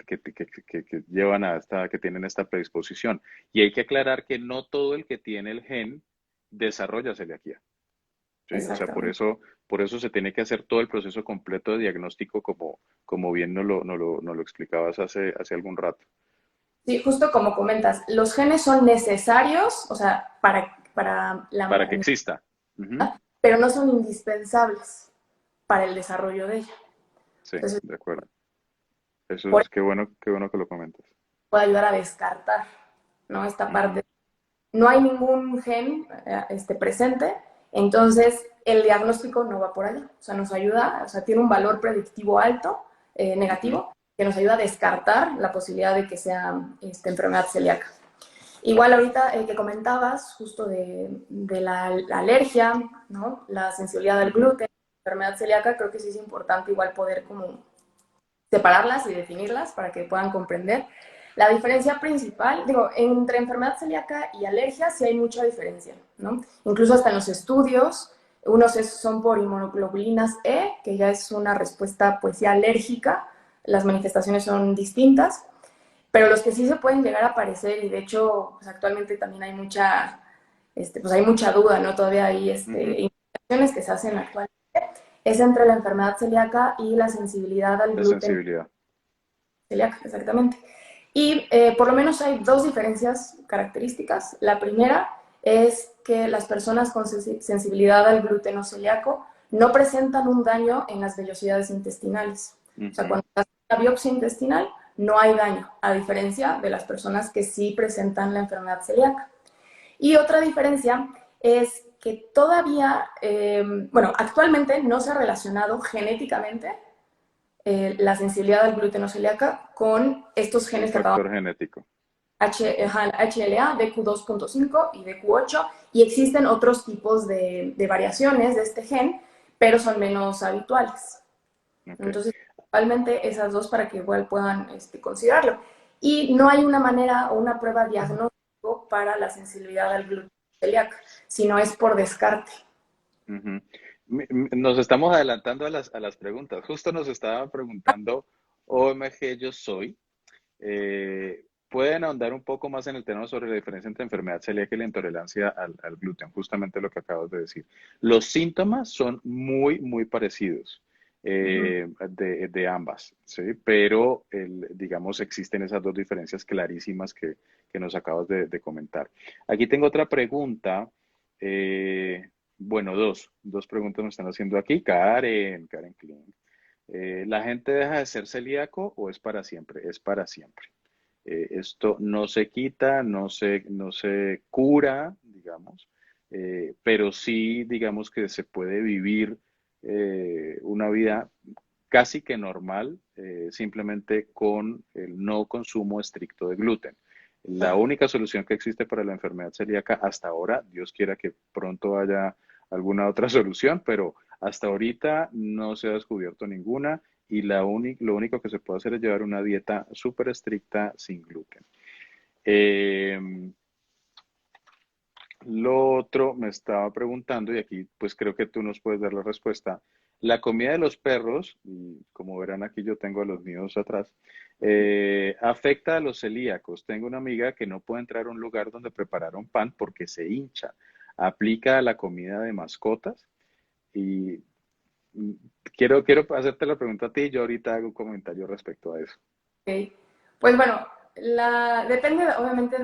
llevan que tienen esta predisposición. Y hay que aclarar que no todo el que tiene el gen desarrolla celiaquía, ¿sí? O sea, Exactamente. por eso se tiene que hacer todo el proceso completo de diagnóstico como bien nos lo explicabas hace algún rato, Sí, justo como comentas, los genes son necesarios, o sea, para la para que humanidad, exista. Ujú. pero no son indispensables para el desarrollo de ella. Sí, Entonces, de acuerdo. Eso por es eso qué bueno que lo comentas. puede ayudar a descartar, ¿no?, esta Ujú. parte. No hay ningún gen presente, entonces el diagnóstico no va por allá. O sea, nos ayuda, o sea, tiene un valor predictivo alto, Ujú. negativo, que nos ayuda a descartar la posibilidad de que sea enfermedad celíaca. Igual ahorita que comentabas justo de la alergia, ¿no?, la sensibilidad al Ujú. gluten, enfermedad celíaca, creo que sí es importante igual poder como separarlas y definirlas para que puedan comprender. La diferencia principal, digo, entre enfermedad celíaca y alergia sí hay mucha diferencia, ¿no? Incluso hasta en los estudios, unos son por inmunoglobulinas E, que ya es una respuesta pues ya alérgica, las manifestaciones son distintas, pero los que sí se pueden llegar a aparecer, y de hecho pues actualmente también hay pues hay mucha duda, ¿no? Todavía hay Ujú. investigaciones que se hacen actualmente, es entre la enfermedad celíaca y la sensibilidad al La gluten sensibilidad. celíaca, exactamente. Y por lo menos hay dos diferencias características. La primera es que las personas con sensibilidad al gluten celíaco no presentan un daño en las vellosidades intestinales. O sea, Ujú. cuando se hace una biopsia intestinal no hay daño, a diferencia de las personas que sí presentan la enfermedad celíaca. Y otra diferencia es que todavía, bueno, actualmente no se ha relacionado genéticamente la sensibilidad al gluten celíaca con estos Un genes que acabamos factor genético. HLA, DQ2.5 y DQ8, y existen otros tipos variaciones de este gen, pero son menos habituales. Ok. Entonces, Principalmente esas dos para que igual puedan considerarlo. Y no hay una manera o una prueba diagnóstico para la sensibilidad al gluten celíaca, sino es por descarte. Ujú. Nos estamos adelantando a las preguntas. Justo nos estaba preguntando OMG Yo Soy. ¿Pueden ahondar un poco más en el tema sobre la diferencia entre enfermedad celíaca y la intolerancia al gluten? Justamente lo que acabas de decir. Los síntomas son muy parecidos Ujú. de ambas, ¿sí? Pero, digamos, existen esas dos diferencias clarísimas que nos acabas de comentar. Aquí tengo otra pregunta. Bueno, dos preguntas me están haciendo aquí. Karen Kling. ¿La gente deja de ser celíaco o es para siempre? Es para siempre. Esto no se quita, no se cura, digamos, pero sí, digamos que se puede vivir una vida casi que normal, simplemente con el no consumo estricto de gluten. La única solución que existe para la enfermedad celíaca hasta ahora, Dios quiera que pronto haya alguna otra solución, pero hasta ahorita no se ha descubierto ninguna y lo único que se puede hacer es llevar una dieta súper estricta sin gluten. Eh, lo otro me estaba preguntando, y aquí pues creo que tú nos puedes dar la respuesta. La comida de los perros, y como verán aquí yo tengo a los míos atrás, afecta a los celíacos. Tengo una amiga que no puede entrar a un lugar donde prepararon pan porque se hincha. Aplica a la comida de mascotas y mm, quiero hacerte la pregunta a ti y yo ahorita hago un comentario respecto a eso. Ok. Pues bueno, depende obviamente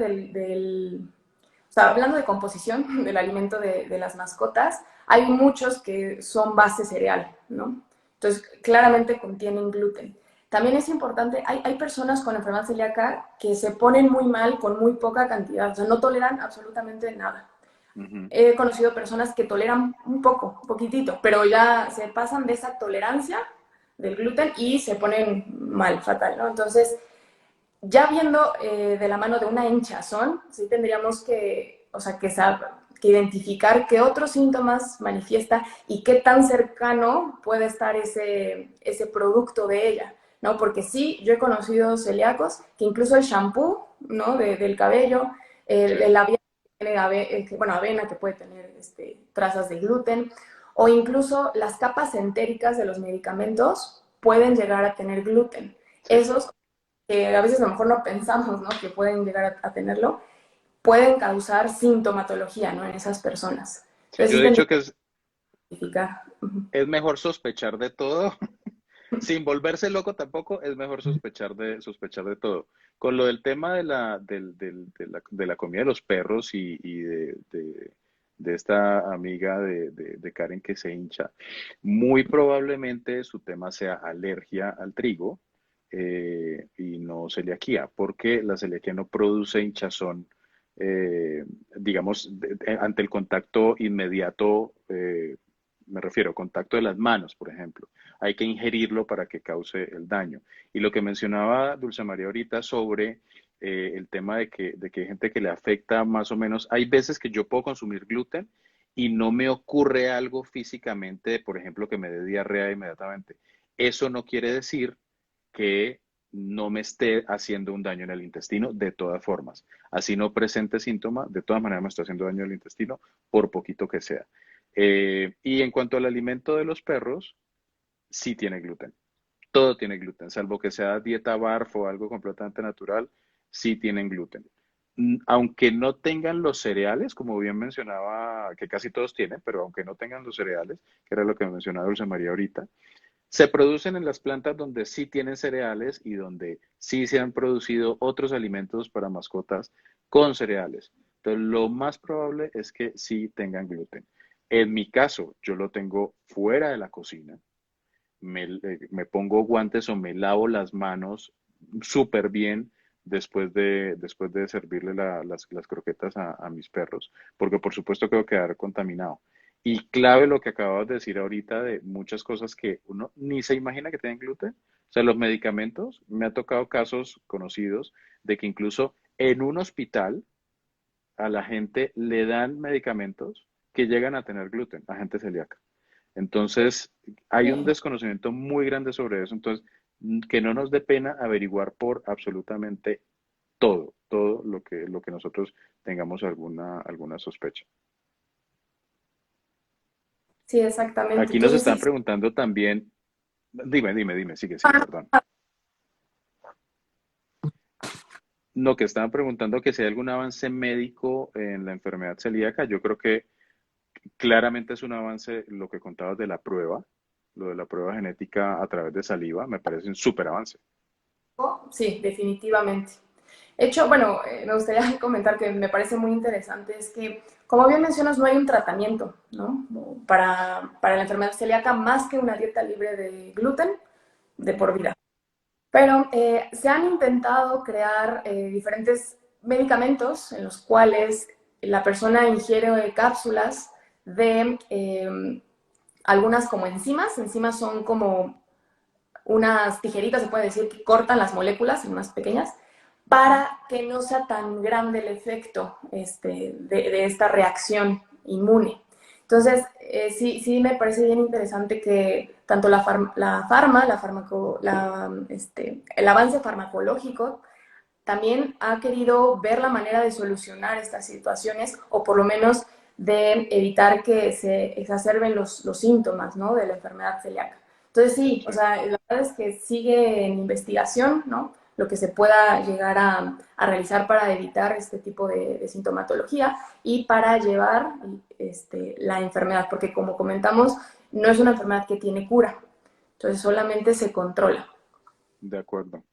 o sea, hablando de composición del alimento de las mascotas, hay muchos que son base cereal, ¿no? Entonces, claramente contienen gluten. También es importante, hay personas con enfermedad celíaca que se ponen muy mal con muy poca cantidad, o sea, no toleran absolutamente nada. Ujú. He conocido personas que toleran un poco, un poquitito, pero ya se pasan de esa tolerancia del gluten y se ponen mal, fatal, ¿no? Entonces, ya viendo de la mano de una hinchazón, sí tendríamos que, o sea, que identificar qué otros síntomas manifiesta y qué tan cercano puede estar ese producto de ella, ¿no? Porque sí, yo he conocido celíacos que incluso el shampoo, ¿no? Del cabello, Sí. el labial, que tiene bueno, avena que puede tener trazas de gluten, o incluso las capas entéricas de los medicamentos pueden llegar a tener gluten. Sí. Esos que a veces a lo mejor no pensamos, ¿no? Que pueden llegar a tenerlo, pueden causar sintomatología, ¿no? En esas personas. Sí, Entonces yo sí he tendría dicho que que identificar. es mejor sospechar de todo, sin volverse loco tampoco, es mejor sospechar de todo. Con lo del tema de la comida de los perros y de esta amiga de Karen que se hincha, muy probablemente su tema sea alergia al trigo y no celiaquía, porque la celiaquía no produce hinchazón, eh, digamos, ante el contacto inmediato, me refiero, contacto de las manos, por ejemplo. Hay que ingerirlo para que cause el daño. Y lo que mencionaba Dulce María ahorita sobre el tema de que hay gente que le afecta más o menos, hay veces que yo puedo consumir gluten y no me ocurre algo físicamente, por ejemplo, que me dé diarrea inmediatamente. Eso no quiere decir que no me esté haciendo un daño en el intestino de todas formas. Así no presente síntoma, de todas maneras me está haciendo daño en el intestino, por poquito que sea. Y en cuanto al alimento de los perros, sí tiene gluten. Todo tiene gluten, salvo que sea dieta barf o algo completamente natural, sí tienen gluten. Aunque no tengan los cereales, como bien mencionaba, que casi todos tienen, pero aunque no tengan los cereales, que era lo que mencionaba Dulce María ahorita, se producen en las plantas donde sí tienen cereales y donde sí se han producido otros alimentos para mascotas con cereales. Entonces, lo más probable es que sí tengan gluten. En mi caso, yo lo tengo fuera de la cocina. Me pongo guantes o me lavo las manos súper bien después de servirle las croquetas a mis perros, porque por supuesto que va a quedar contaminado. Y clave lo que acababas de decir ahorita de muchas cosas que uno ni se imagina que tienen gluten. O sea, los medicamentos, me ha tocado casos conocidos de que incluso en un hospital a la gente le dan medicamentos que llegan a tener gluten, a gente celíaca. Entonces, hay un Sí. desconocimiento muy grande sobre eso. Entonces, que no nos dé pena averiguar por absolutamente todo lo que nosotros tengamos alguna sospecha. Sí, exactamente. Aquí nos Entonces están sí, preguntando también, dime, sigue, perdón. No, que estaban preguntando que si hay algún avance médico en la enfermedad celíaca. Yo creo que claramente es un avance lo que contabas de la prueba, lo de la prueba genética a través de saliva, me parece un súper avance. sí, definitivamente. De hecho, bueno, me gustaría comentar que me parece muy interesante, es que, como bien mencionas, no hay un tratamiento, ¿no? Para la enfermedad celíaca más que una dieta libre de gluten de Ujú. por vida. Pero se han intentado crear diferentes medicamentos en los cuales la persona ingiere cápsulas de algunas como enzimas. Enzimas son como unas tijeritas, se puede decir, que cortan las moléculas en unas pequeñas Ujú. para que no sea tan grande el efecto de esta reacción inmune. Entonces, sí me parece bien interesante que tanto el avance farmacológico también ha querido ver la manera de solucionar estas situaciones o por lo menos de evitar que se exacerben los síntomas, ¿no? De la enfermedad celíaca. Entonces sí, o Sí, sea, la verdad es que sigue en investigación, ¿no? Lo que se pueda llegar a realizar para evitar este tipo de sintomatología y para llevar la enfermedad, porque como comentamos, no es una enfermedad que tiene cura, entonces solamente se controla. de acuerdo.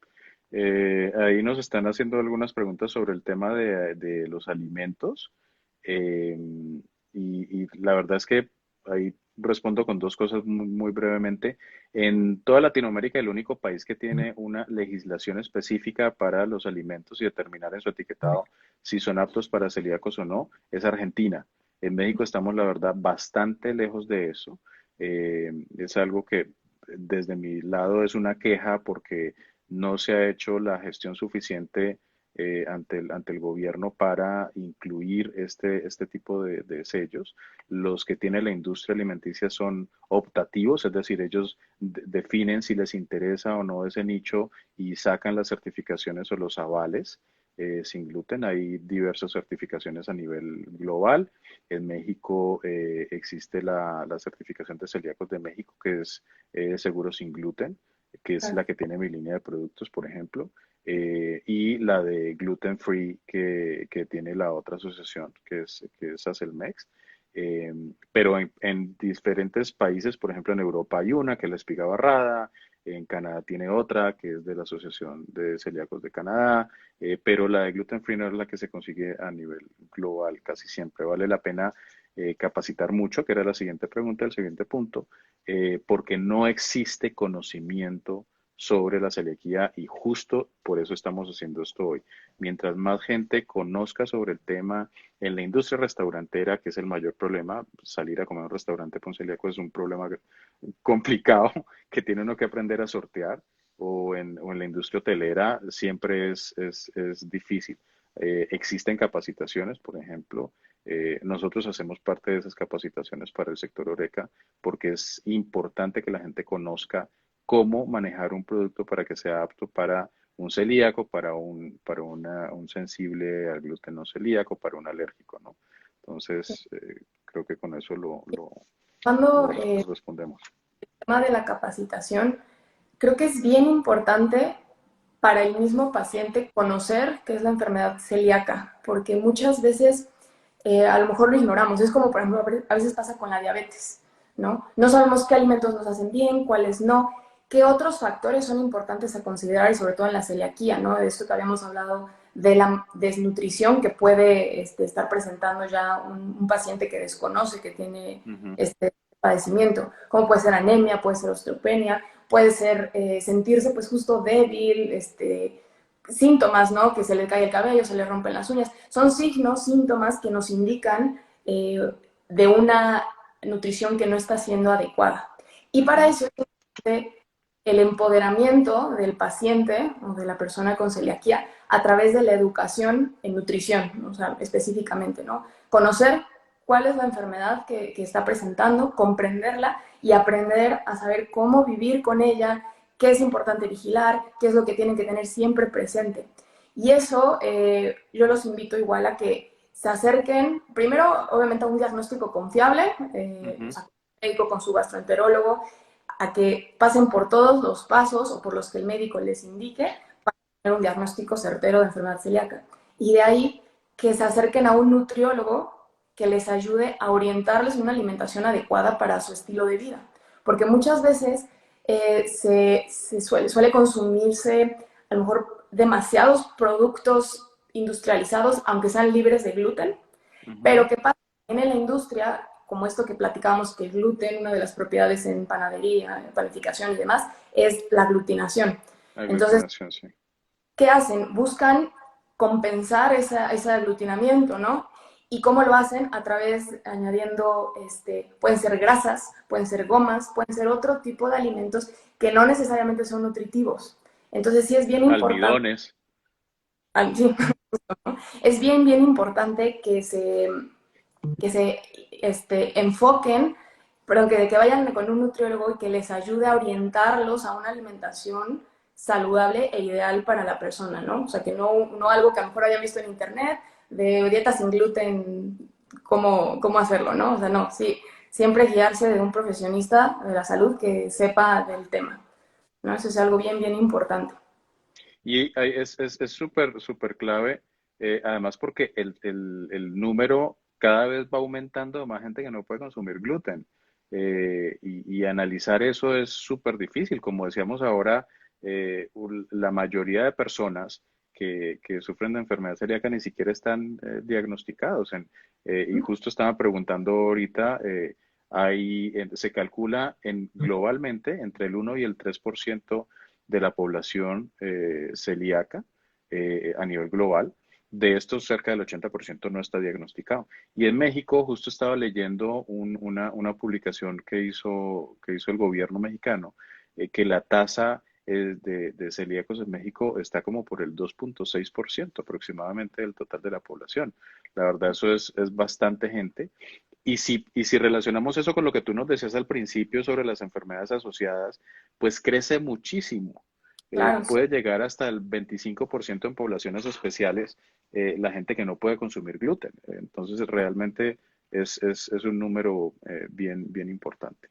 Ahí nos están haciendo algunas preguntas sobre el tema de los alimentos. eh, y la verdad es que ahí respondo con dos cosas muy brevemente. En toda Latinoamérica, el único país que tiene una legislación específica para los alimentos y determinar en su etiquetado si son aptos para celíacos o no es Argentina. En México estamos, la verdad, bastante lejos de eso. Es algo que desde mi lado es una queja porque no se ha hecho la gestión suficiente ante el gobierno para incluir este tipo de sellos. Los que tiene la industria alimenticia son optativos, es decir, ellos definen si les interesa o no ese nicho y sacan las certificaciones o los avales. Sin gluten, hay diversas certificaciones a nivel global. En México existe la certificación de celíacos de México, que es seguro sin gluten, que es la que tiene mi línea de productos, por ejemplo, y la de gluten free que tiene la otra asociación, que es Acelmex. Eh, pero en diferentes países, por ejemplo en Europa hay una que es la espiga barrada, en Canadá tiene otra que es de la Asociación de Celíacos de Canadá, pero la de gluten free no es la que se consigue a nivel global casi siempre. Vale la pena capacitar mucho, que era la siguiente pregunta, el siguiente punto, porque no existe conocimiento sobre la celiaquía y justo por eso estamos haciendo esto hoy. Mientras más gente conozca sobre el tema en la industria restaurantera, que es el mayor problema, salir a comer a un restaurante con celíaco es un problema complicado que tiene uno que aprender a sortear, o en la industria hotelera siempre es difícil. Existen capacitaciones, por ejemplo, nosotros hacemos parte de esas capacitaciones para el sector Oreca porque es importante que la gente conozca cómo manejar un producto para que sea apto para un celíaco, para un sensible al gluten no celíaco, para un alérgico, ¿no? Entonces, creo que con eso Cuando respondemos. tema de la capacitación, creo que es bien importante para el mismo paciente conocer qué es la enfermedad celíaca, porque muchas veces a lo mejor lo ignoramos. Es como, por ejemplo, a veces pasa con la diabetes, ¿no? No sabemos qué alimentos nos hacen bien, cuáles no, qué otros factores son importantes a considerar y sobre todo en la celiaquía, ¿no? De esto que habíamos hablado de la desnutrición que puede estar presentando ya un paciente que desconoce que tiene Ujú. este padecimiento, como puede ser anemia, puede ser osteopenia, puede ser sentirse pues justo débil, síntomas, ¿no? Que se le cae el cabello, se le rompen las uñas. Son signos, síntomas que nos indican de una nutrición que no está siendo adecuada. Y para Ujú. eso el empoderamiento del paciente o de la persona con celiaquía a través de la educación en nutrición, ¿no? O sea, específicamente, ¿no? Conocer cuál es la enfermedad que está presentando, comprenderla y aprender a saber cómo vivir con ella, qué es importante vigilar, qué es lo que tienen que tener siempre presente. Y eso yo los invito igual a que se acerquen, primero, obviamente, a un diagnóstico confiable, o Ujú. sea, médico con su gastroenterólogo, a que pasen por todos los pasos o por los que el médico les indique para tener un diagnóstico certero de enfermedad celíaca. Y de ahí que se acerquen a un nutriólogo que les ayude a orientarles una alimentación adecuada para su estilo de vida. Porque muchas veces suele consumirse a lo mejor demasiados productos industrializados, aunque sean libres de gluten, pero Ujú. ¿qué pasa? En la industria, como esto que platicábamos, que el gluten, una de las propiedades en panadería, en panificación y demás, es la aglutinación. Entonces, Aglutinación, sí. ¿qué hacen? Buscan compensar ese aglutinamiento, ¿no? ¿Y cómo lo hacen? A través, añadiendo, pueden ser grasas, pueden ser gomas, pueden ser otro tipo de alimentos que no necesariamente son nutritivos. Entonces sí es bien importante, Almidones. sí, es bien, bien importante que se enfoquen, pero que vayan con un nutriólogo y que les ayude a orientarlos a una alimentación saludable e ideal para la persona, ¿no? O sea, que no algo que a lo mejor hayan visto en internet de dieta sin gluten, cómo hacerlo, ¿no? O sea, no, sí, siempre guiarse de un profesionista de la salud que sepa del tema, ¿no? Eso es algo bien, bien importante. Y es súper, súper clave, además porque el número cada vez va aumentando de más gente que no puede consumir gluten. Y analizar eso es súper difícil. Como decíamos ahora, la mayoría de personas que sufren de enfermedad celíaca ni siquiera están diagnosticados. Y justo estaba preguntando ahorita, se calcula globalmente entre el 1 y el 3% de la población celíaca a nivel global. De estos, cerca del 80% no está diagnosticado. Y en México, justo estaba leyendo una publicación que hizo el gobierno mexicano, que la tasa de celíacos en México está como por el 2,6% aproximadamente del total de la población. La verdad, eso es bastante gente. Y si relacionamos eso con lo que tú nos decías al principio sobre las enfermedades asociadas, pues crece muchísimo. Claro, sí. Puede llegar hasta el 25% en poblaciones especiales, la gente que no puede consumir gluten. Entonces, realmente es un número bien, bien importante.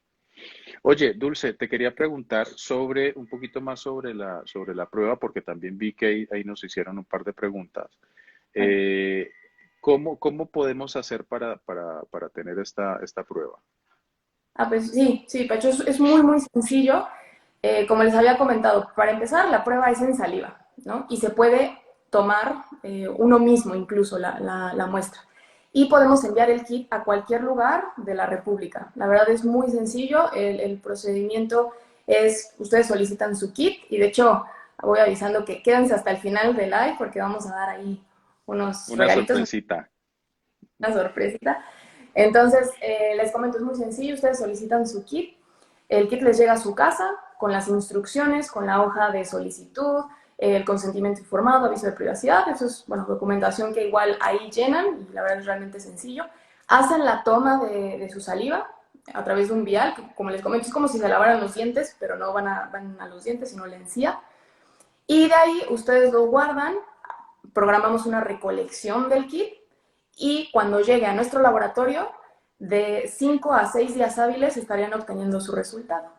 Oye, Dulce, te quería preguntar sobre un poquito más sobre la prueba, porque también vi que ahí nos hicieron un par de preguntas. Vale. Eh, cómo podemos hacer para tener esta prueba? Ah, pues sí, sí, Pacho, es muy, muy sencillo. Como les había comentado, para empezar, la prueba es en saliva, ¿no? Y se puede tomar uno mismo incluso la muestra. Y podemos enviar el kit a cualquier lugar de la República. La verdad es muy sencillo. El procedimiento es, ustedes solicitan su kit y de hecho voy avisando que quédense hasta el final del live porque vamos a dar ahí unos Una regalitos, sorpresita. una sorpresita. Entonces, les comento, es muy sencillo, ustedes solicitan su kit, el kit les llega a su casa con las instrucciones, con la hoja de solicitud, el consentimiento informado, aviso de privacidad, eso es, bueno, documentación que igual ahí llenan y la verdad es realmente sencillo. Hacen la toma de su saliva a través de un vial, que como les comento es como si se lavaran los dientes, pero no van a los dientes, sino la encía. Y de ahí ustedes lo guardan, programamos una recolección del kit y cuando llegue a nuestro laboratorio, de 5 a 6 días hábiles estarían obteniendo su resultado.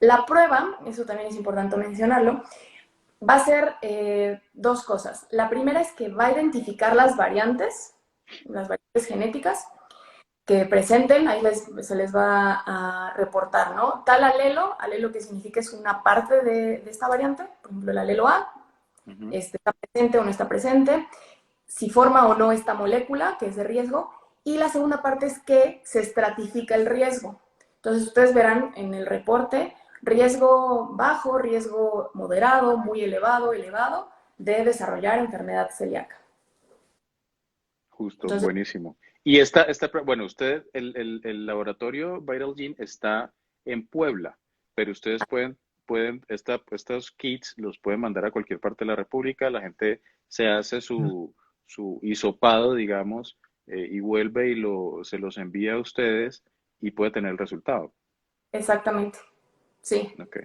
La prueba, eso también es importante mencionarlo, va a ser dos cosas. La primera es que va a identificar las variantes genéticas que presenten, ahí se les va a reportar, ¿no? Tal alelo que significa es una parte de esta variante, por ejemplo, el alelo A, Ujú. está presente o no está presente, si forma o no esta molécula, que es de riesgo, y la segunda parte es que se estratifica el riesgo. Entonces ustedes verán en el reporte riesgo bajo, riesgo moderado, muy elevado, elevado de desarrollar enfermedad celíaca. Justo, Entonces, buenísimo. Bueno, el laboratorio Vital Gene está en Puebla, pero ustedes estos kits los pueden mandar a cualquier parte de la República, la gente se hace su hisopado, digamos, y vuelve y se los envía a ustedes y puede tener el resultado. exactamente, sí. Ok.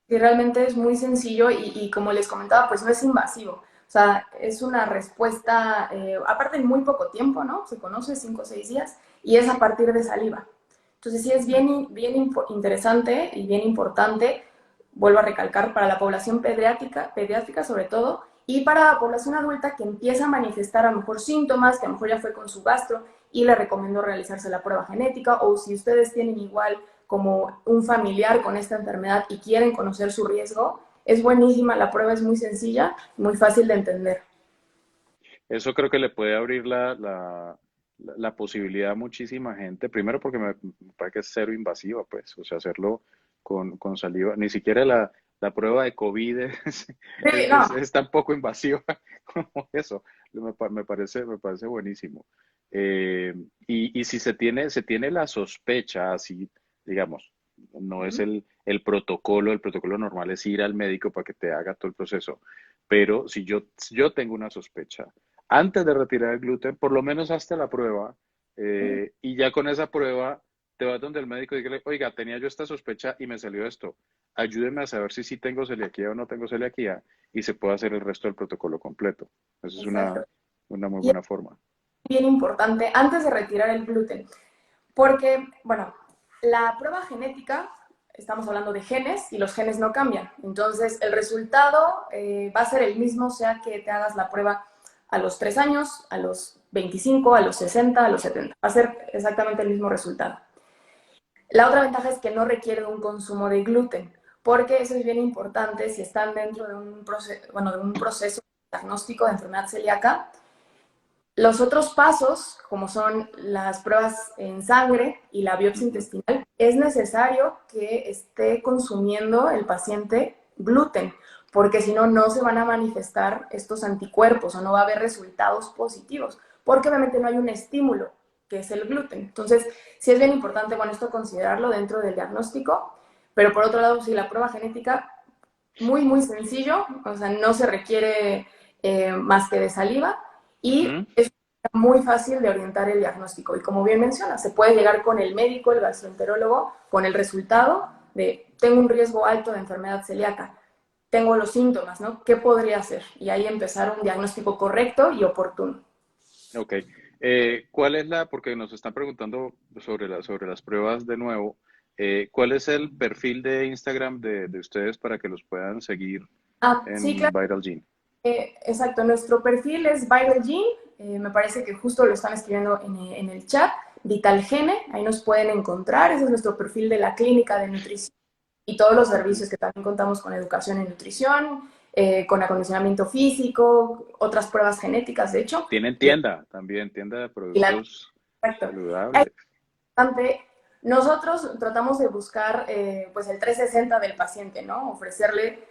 Y realmente es muy sencillo y como les comentaba, pues no es invasivo. O sea, es una respuesta, aparte en muy poco tiempo, ¿no? Se conoce 5 o 6 días y es a partir de saliva. Entonces sí es interesante y bien importante, vuelvo a recalcar, para la población pediátrica sobre todo, y para la población adulta que empieza a manifestar a lo mejor síntomas, que a lo mejor ya fue con su gastro y le recomiendo realizarse la prueba genética, o si ustedes tienen igual como un familiar con esta enfermedad y quieren conocer su riesgo, es buenísima, la prueba es muy sencilla, muy fácil de entender. Eso creo que le puede abrir la posibilidad a muchísima gente. Primero porque me parece que es cero invasiva, pues. O sea, hacerlo con saliva. Ni siquiera la prueba de COVID Sí, no, es tan poco invasiva como eso. Me parece buenísimo. Y si se tiene la sospecha, así, digamos, no es el protocolo normal es ir al médico para que te haga todo el proceso. Pero si yo tengo una sospecha, antes de retirar el gluten, por lo menos hazte la prueba, y ya con esa prueba te vas donde el médico y dígale, oiga, tenía yo esta sospecha y me salió esto. Ayúdeme a saber si sí tengo celiaquía o no tengo celiaquía y se puede hacer el resto del protocolo completo. Eso es exacto. una muy Y es buena forma. bien importante antes de retirar el gluten, porque, bueno, la prueba genética, estamos hablando de genes y los genes no cambian. Entonces, el resultado va a ser el mismo, sea que te hagas la prueba a los 3 años, a los 25, a los 60, a los 70. Va a ser exactamente el mismo resultado. La otra ventaja es que no requiere un consumo de gluten, porque eso es bien importante si están dentro de un proceso, bueno, de un proceso diagnóstico de enfermedad celíaca. Los otros pasos, como son las pruebas en sangre y la biopsia Ujú. intestinal, es necesario que esté consumiendo el paciente gluten, porque si no, no se van a manifestar estos anticuerpos o no va a haber resultados positivos, porque obviamente no hay un estímulo, que es el gluten. Entonces, sí es bien importante, bueno, esto considerarlo dentro del diagnóstico, pero por otro lado, sí, la prueba genética, muy, muy sencillo, o sea, no se requiere más que de saliva y Ujú. es muy fácil de orientar el diagnóstico. Y como bien menciona, se puede llegar con el médico, el gastroenterólogo, con el resultado de tengo un riesgo alto de enfermedad celíaca, tengo los síntomas, ¿no? ¿Qué podría hacer? Y ahí empezar un diagnóstico correcto y oportuno. Ok. ¿Cuál es porque nos están preguntando sobre las pruebas de nuevo, ¿cuál es el perfil de Instagram de ustedes para que los puedan seguir Ah, sí, en claro. Viral Gene? Exacto, nuestro perfil es Vital Gene, me parece que justo lo están escribiendo en el chat, Vital Gene, ahí nos pueden encontrar, ese es nuestro perfil de la clínica de nutrición y todos los Ujú. servicios que también contamos con educación en nutrición, con acondicionamiento físico, otras pruebas genéticas, de hecho, Tienen y, tienda también, tienda de y la productos exacto. saludables. Nosotros tratamos de buscar pues el 360 del paciente, ¿no? Ofrecerle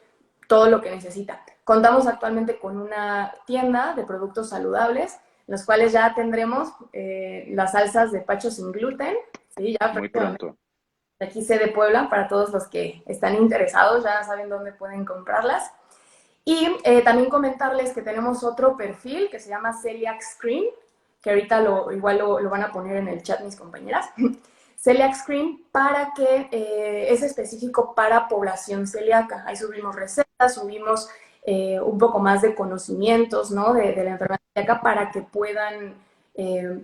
todo lo que necesita. Contamos actualmente con una tienda de productos saludables, en los cuales ya tendremos las salsas de pacho sin gluten, ¿sí? Ya Muy próximamente. pronto. Aquí sede Puebla, para todos los que están interesados, ya saben dónde pueden comprarlas. Y también comentarles que tenemos otro perfil que se llama Celiac Screen, que ahorita igual lo van a poner en el chat mis compañeras. Celiac Screen para que es específico para población celíaca. Ahí subimos recetas, subimos un poco más de conocimientos, ¿no? de la enfermedad celíaca para que puedan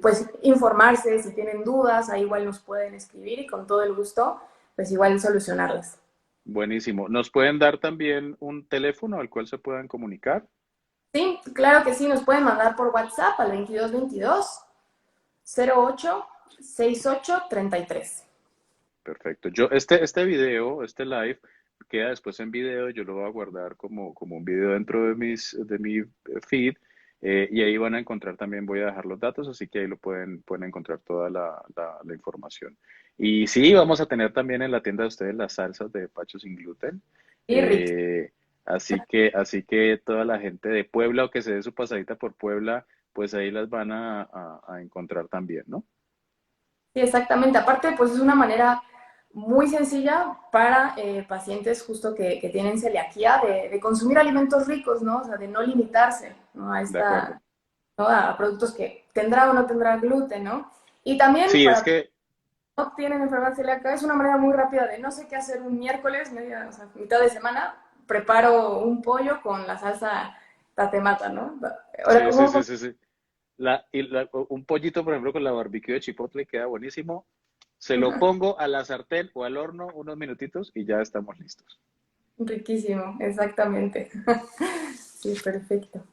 pues informarse si tienen dudas, ahí igual nos pueden escribir y con todo el gusto pues igual solucionarlas. Buenísimo. ¿Nos pueden dar también un teléfono al cual se puedan comunicar? Sí, claro que sí, nos pueden mandar por WhatsApp al 2222 08 68 33. Perfecto. Este video, este live, queda después en video. Yo lo voy a guardar como un video dentro de mi feed. Y ahí van a encontrar también, voy a dejar los datos, así que ahí pueden encontrar toda la información. Y sí, vamos a tener también en la tienda de ustedes las salsas de Pacho sin gluten. Y Rick. Así que toda la gente de Puebla o que se dé su pasadita por Puebla, pues ahí las van a encontrar también, ¿no? Sí, exactamente. Aparte, pues es una manera muy sencilla para pacientes justo que tienen celiaquía de consumir alimentos ricos, ¿no? O sea, de no limitarse, ¿no? De acuerdo. ¿no? A productos que tendrá o no tendrá gluten, ¿no? Y también Sí, es para que no tienen enfermedad celíaca, es una manera muy rápida de no sé qué hacer un miércoles, media, o sea, mitad de semana, preparo un pollo con la salsa tatemata, ¿no? Ahora, Sí, sí, ¿cómo? sí, sí, sí. Un pollito, por ejemplo, con la barbecue de chipotle queda buenísimo. Se lo pongo a la sartén o al horno unos minutitos y ya estamos listos. Riquísimo, exactamente. Sí, perfecto.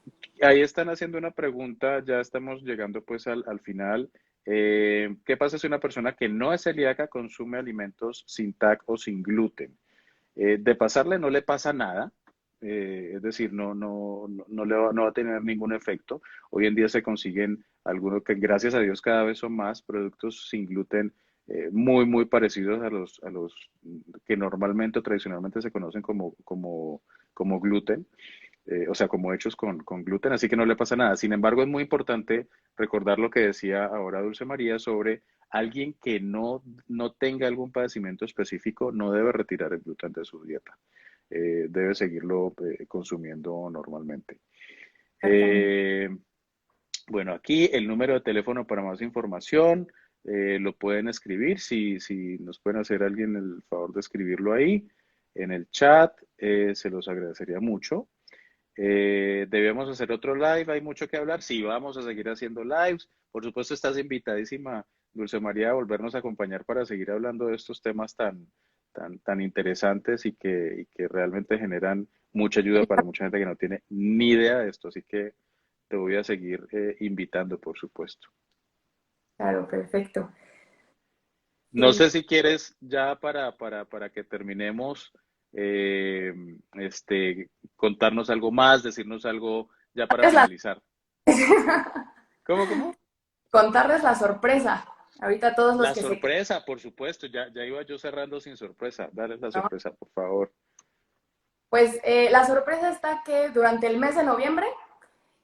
Ahí están haciendo una pregunta, ya estamos llegando pues al final. ¿Qué pasa si una persona que no es celíaca consume alimentos sin TAC o sin gluten? De pasarle no le pasa nada, es decir, no va a tener ningún efecto. Hoy en día se consiguen algunos que gracias a Dios cada vez son más productos sin gluten muy parecidos a los que normalmente o tradicionalmente se conocen como gluten, o sea, como hechos con gluten, así que no le pasa nada. Sin embargo, es muy importante recordar lo que decía ahora Dulce María sobre alguien que no tenga algún padecimiento específico, no debe retirar el gluten de su dieta. Debe seguirlo consumiendo normalmente. Exactamente. Eh, bueno, aquí el número de teléfono para más información lo pueden escribir. Si nos pueden hacer alguien el favor de escribirlo ahí en el chat, se los agradecería mucho. Debemos hacer otro live, hay mucho que hablar. Sí, vamos a seguir haciendo lives. Por supuesto, estás invitadísima, Dulce María, a volvernos a acompañar para seguir hablando de estos temas tan interesantes y que realmente generan mucha ayuda para mucha gente que no tiene ni idea de esto. Así que te voy a seguir invitando, por supuesto. Claro, perfecto. No Sí. sé si quieres ya para que terminemos, eh, contarnos algo más, decirnos algo ya para Es la- finalizar. ¿Cómo? Contarles la sorpresa. Ahorita todos los La que se sorpresa, por supuesto, ya iba yo cerrando sin sorpresa. Dale la quedaron. sorpresa, por favor. Pues la sorpresa está que durante el mes de noviembre,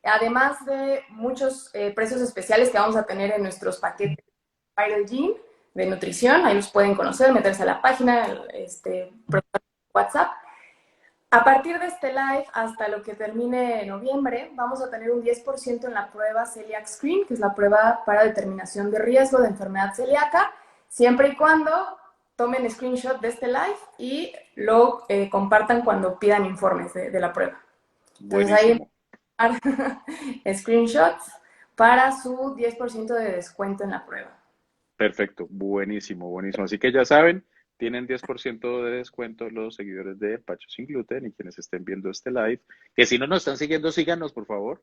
además de muchos precios especiales que vamos a tener en nuestros paquetes Vital Gym de nutrición, ahí los pueden conocer, meterse a la página, WhatsApp. A partir de este live hasta lo que termine noviembre, vamos a tener un 10% en la prueba Celiac Screen, que es la prueba para determinación de riesgo de enfermedad celíaca, siempre y cuando tomen screenshot de este live y lo compartan cuando pidan informes de la prueba. Entonces ahí Buenísimo. screenshots para su 10% de descuento en la prueba. Perfecto. Buenísimo, buenísimo. Así que ya saben, tienen 10% de descuento los seguidores de Pacho Sin Gluten y quienes estén viendo este live. Que si no nos están siguiendo, síganos, por favor.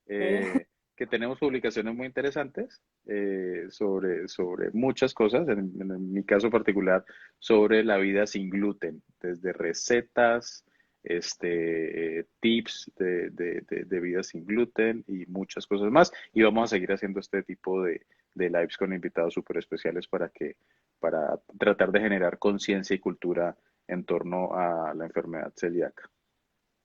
Sí. eh, que tenemos publicaciones muy interesantes sobre muchas cosas, en mi caso particular, sobre la vida sin gluten, desde recetas, tips de vida sin gluten y muchas cosas más. Y vamos a seguir haciendo este tipo de lives con invitados súper especiales para tratar de generar conciencia y cultura en torno a la enfermedad celíaca.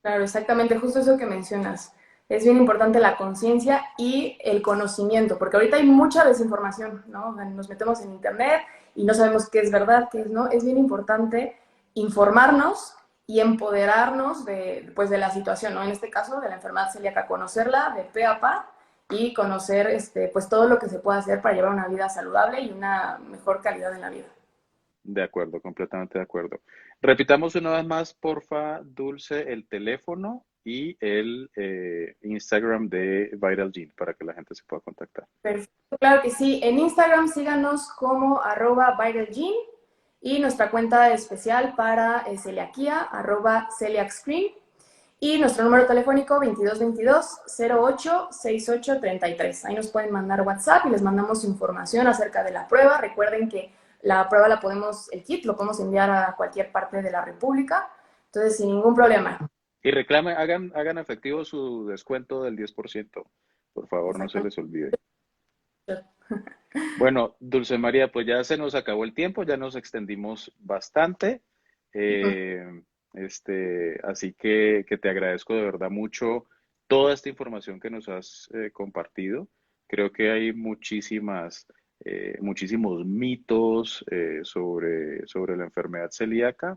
Claro, exactamente, justo eso que mencionas. Es bien importante la conciencia y el conocimiento, porque ahorita hay mucha desinformación, ¿no? O sea, nos metemos en internet y no sabemos qué es verdad, qué es no. Es bien importante informarnos y empoderarnos de, pues, de la situación, ¿no? En este caso, de la enfermedad celíaca, conocerla de pe a pa y conocer pues, todo lo que se puede hacer para llevar una vida saludable y una mejor calidad en la vida. De acuerdo, completamente de acuerdo. Repitamos una vez más, porfa, Dulce, el teléfono y el Instagram de Vital Gene para que la gente se pueda contactar. Perfecto, claro que sí. En Instagram síganos como @viralgene y nuestra cuenta especial para celiaquía, @celiacscreen y nuestro número telefónico 2222-086833. Ahí nos pueden mandar WhatsApp y les mandamos información acerca de la prueba. Recuerden que la prueba el kit lo podemos enviar a cualquier parte de la República, entonces sin ningún problema. Y hagan efectivo su descuento del 10%. Por favor, no se Exactamente. les olvide. Bueno, Dulce María, pues ya se nos acabó el tiempo, ya nos extendimos bastante. eh, así que te agradezco de verdad mucho toda esta información que nos has compartido. Creo que hay muchísimos mitos sobre la enfermedad celíaca.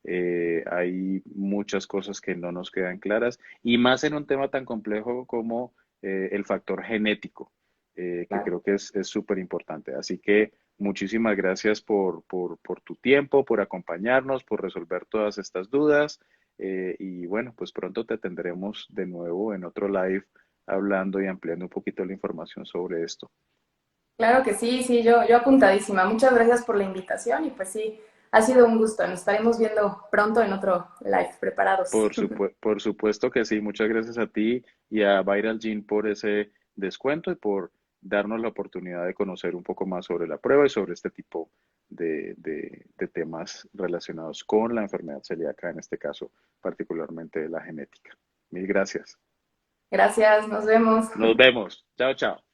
Hay muchas cosas que no nos quedan claras y más en un tema tan complejo como el factor genético que Claro. creo que es súper importante. Así que muchísimas gracias por tu tiempo, por acompañarnos, por resolver todas estas dudas. Y bueno, pues pronto te tendremos de nuevo en otro live hablando y ampliando un poquito la información sobre esto. Claro que sí, sí, yo apuntadísima. Muchas gracias por la invitación y pues sí, ha sido un gusto. Nos estaremos viendo pronto en otro live preparados. Por supuesto que sí. Muchas gracias a ti y a Viral Gene por ese descuento y por darnos la oportunidad de conocer un poco más sobre la prueba y sobre este tipo de temas relacionados con la enfermedad celíaca, en este caso particularmente de la genética. Mil gracias. Gracias, nos vemos. Nos vemos. Chao, chao.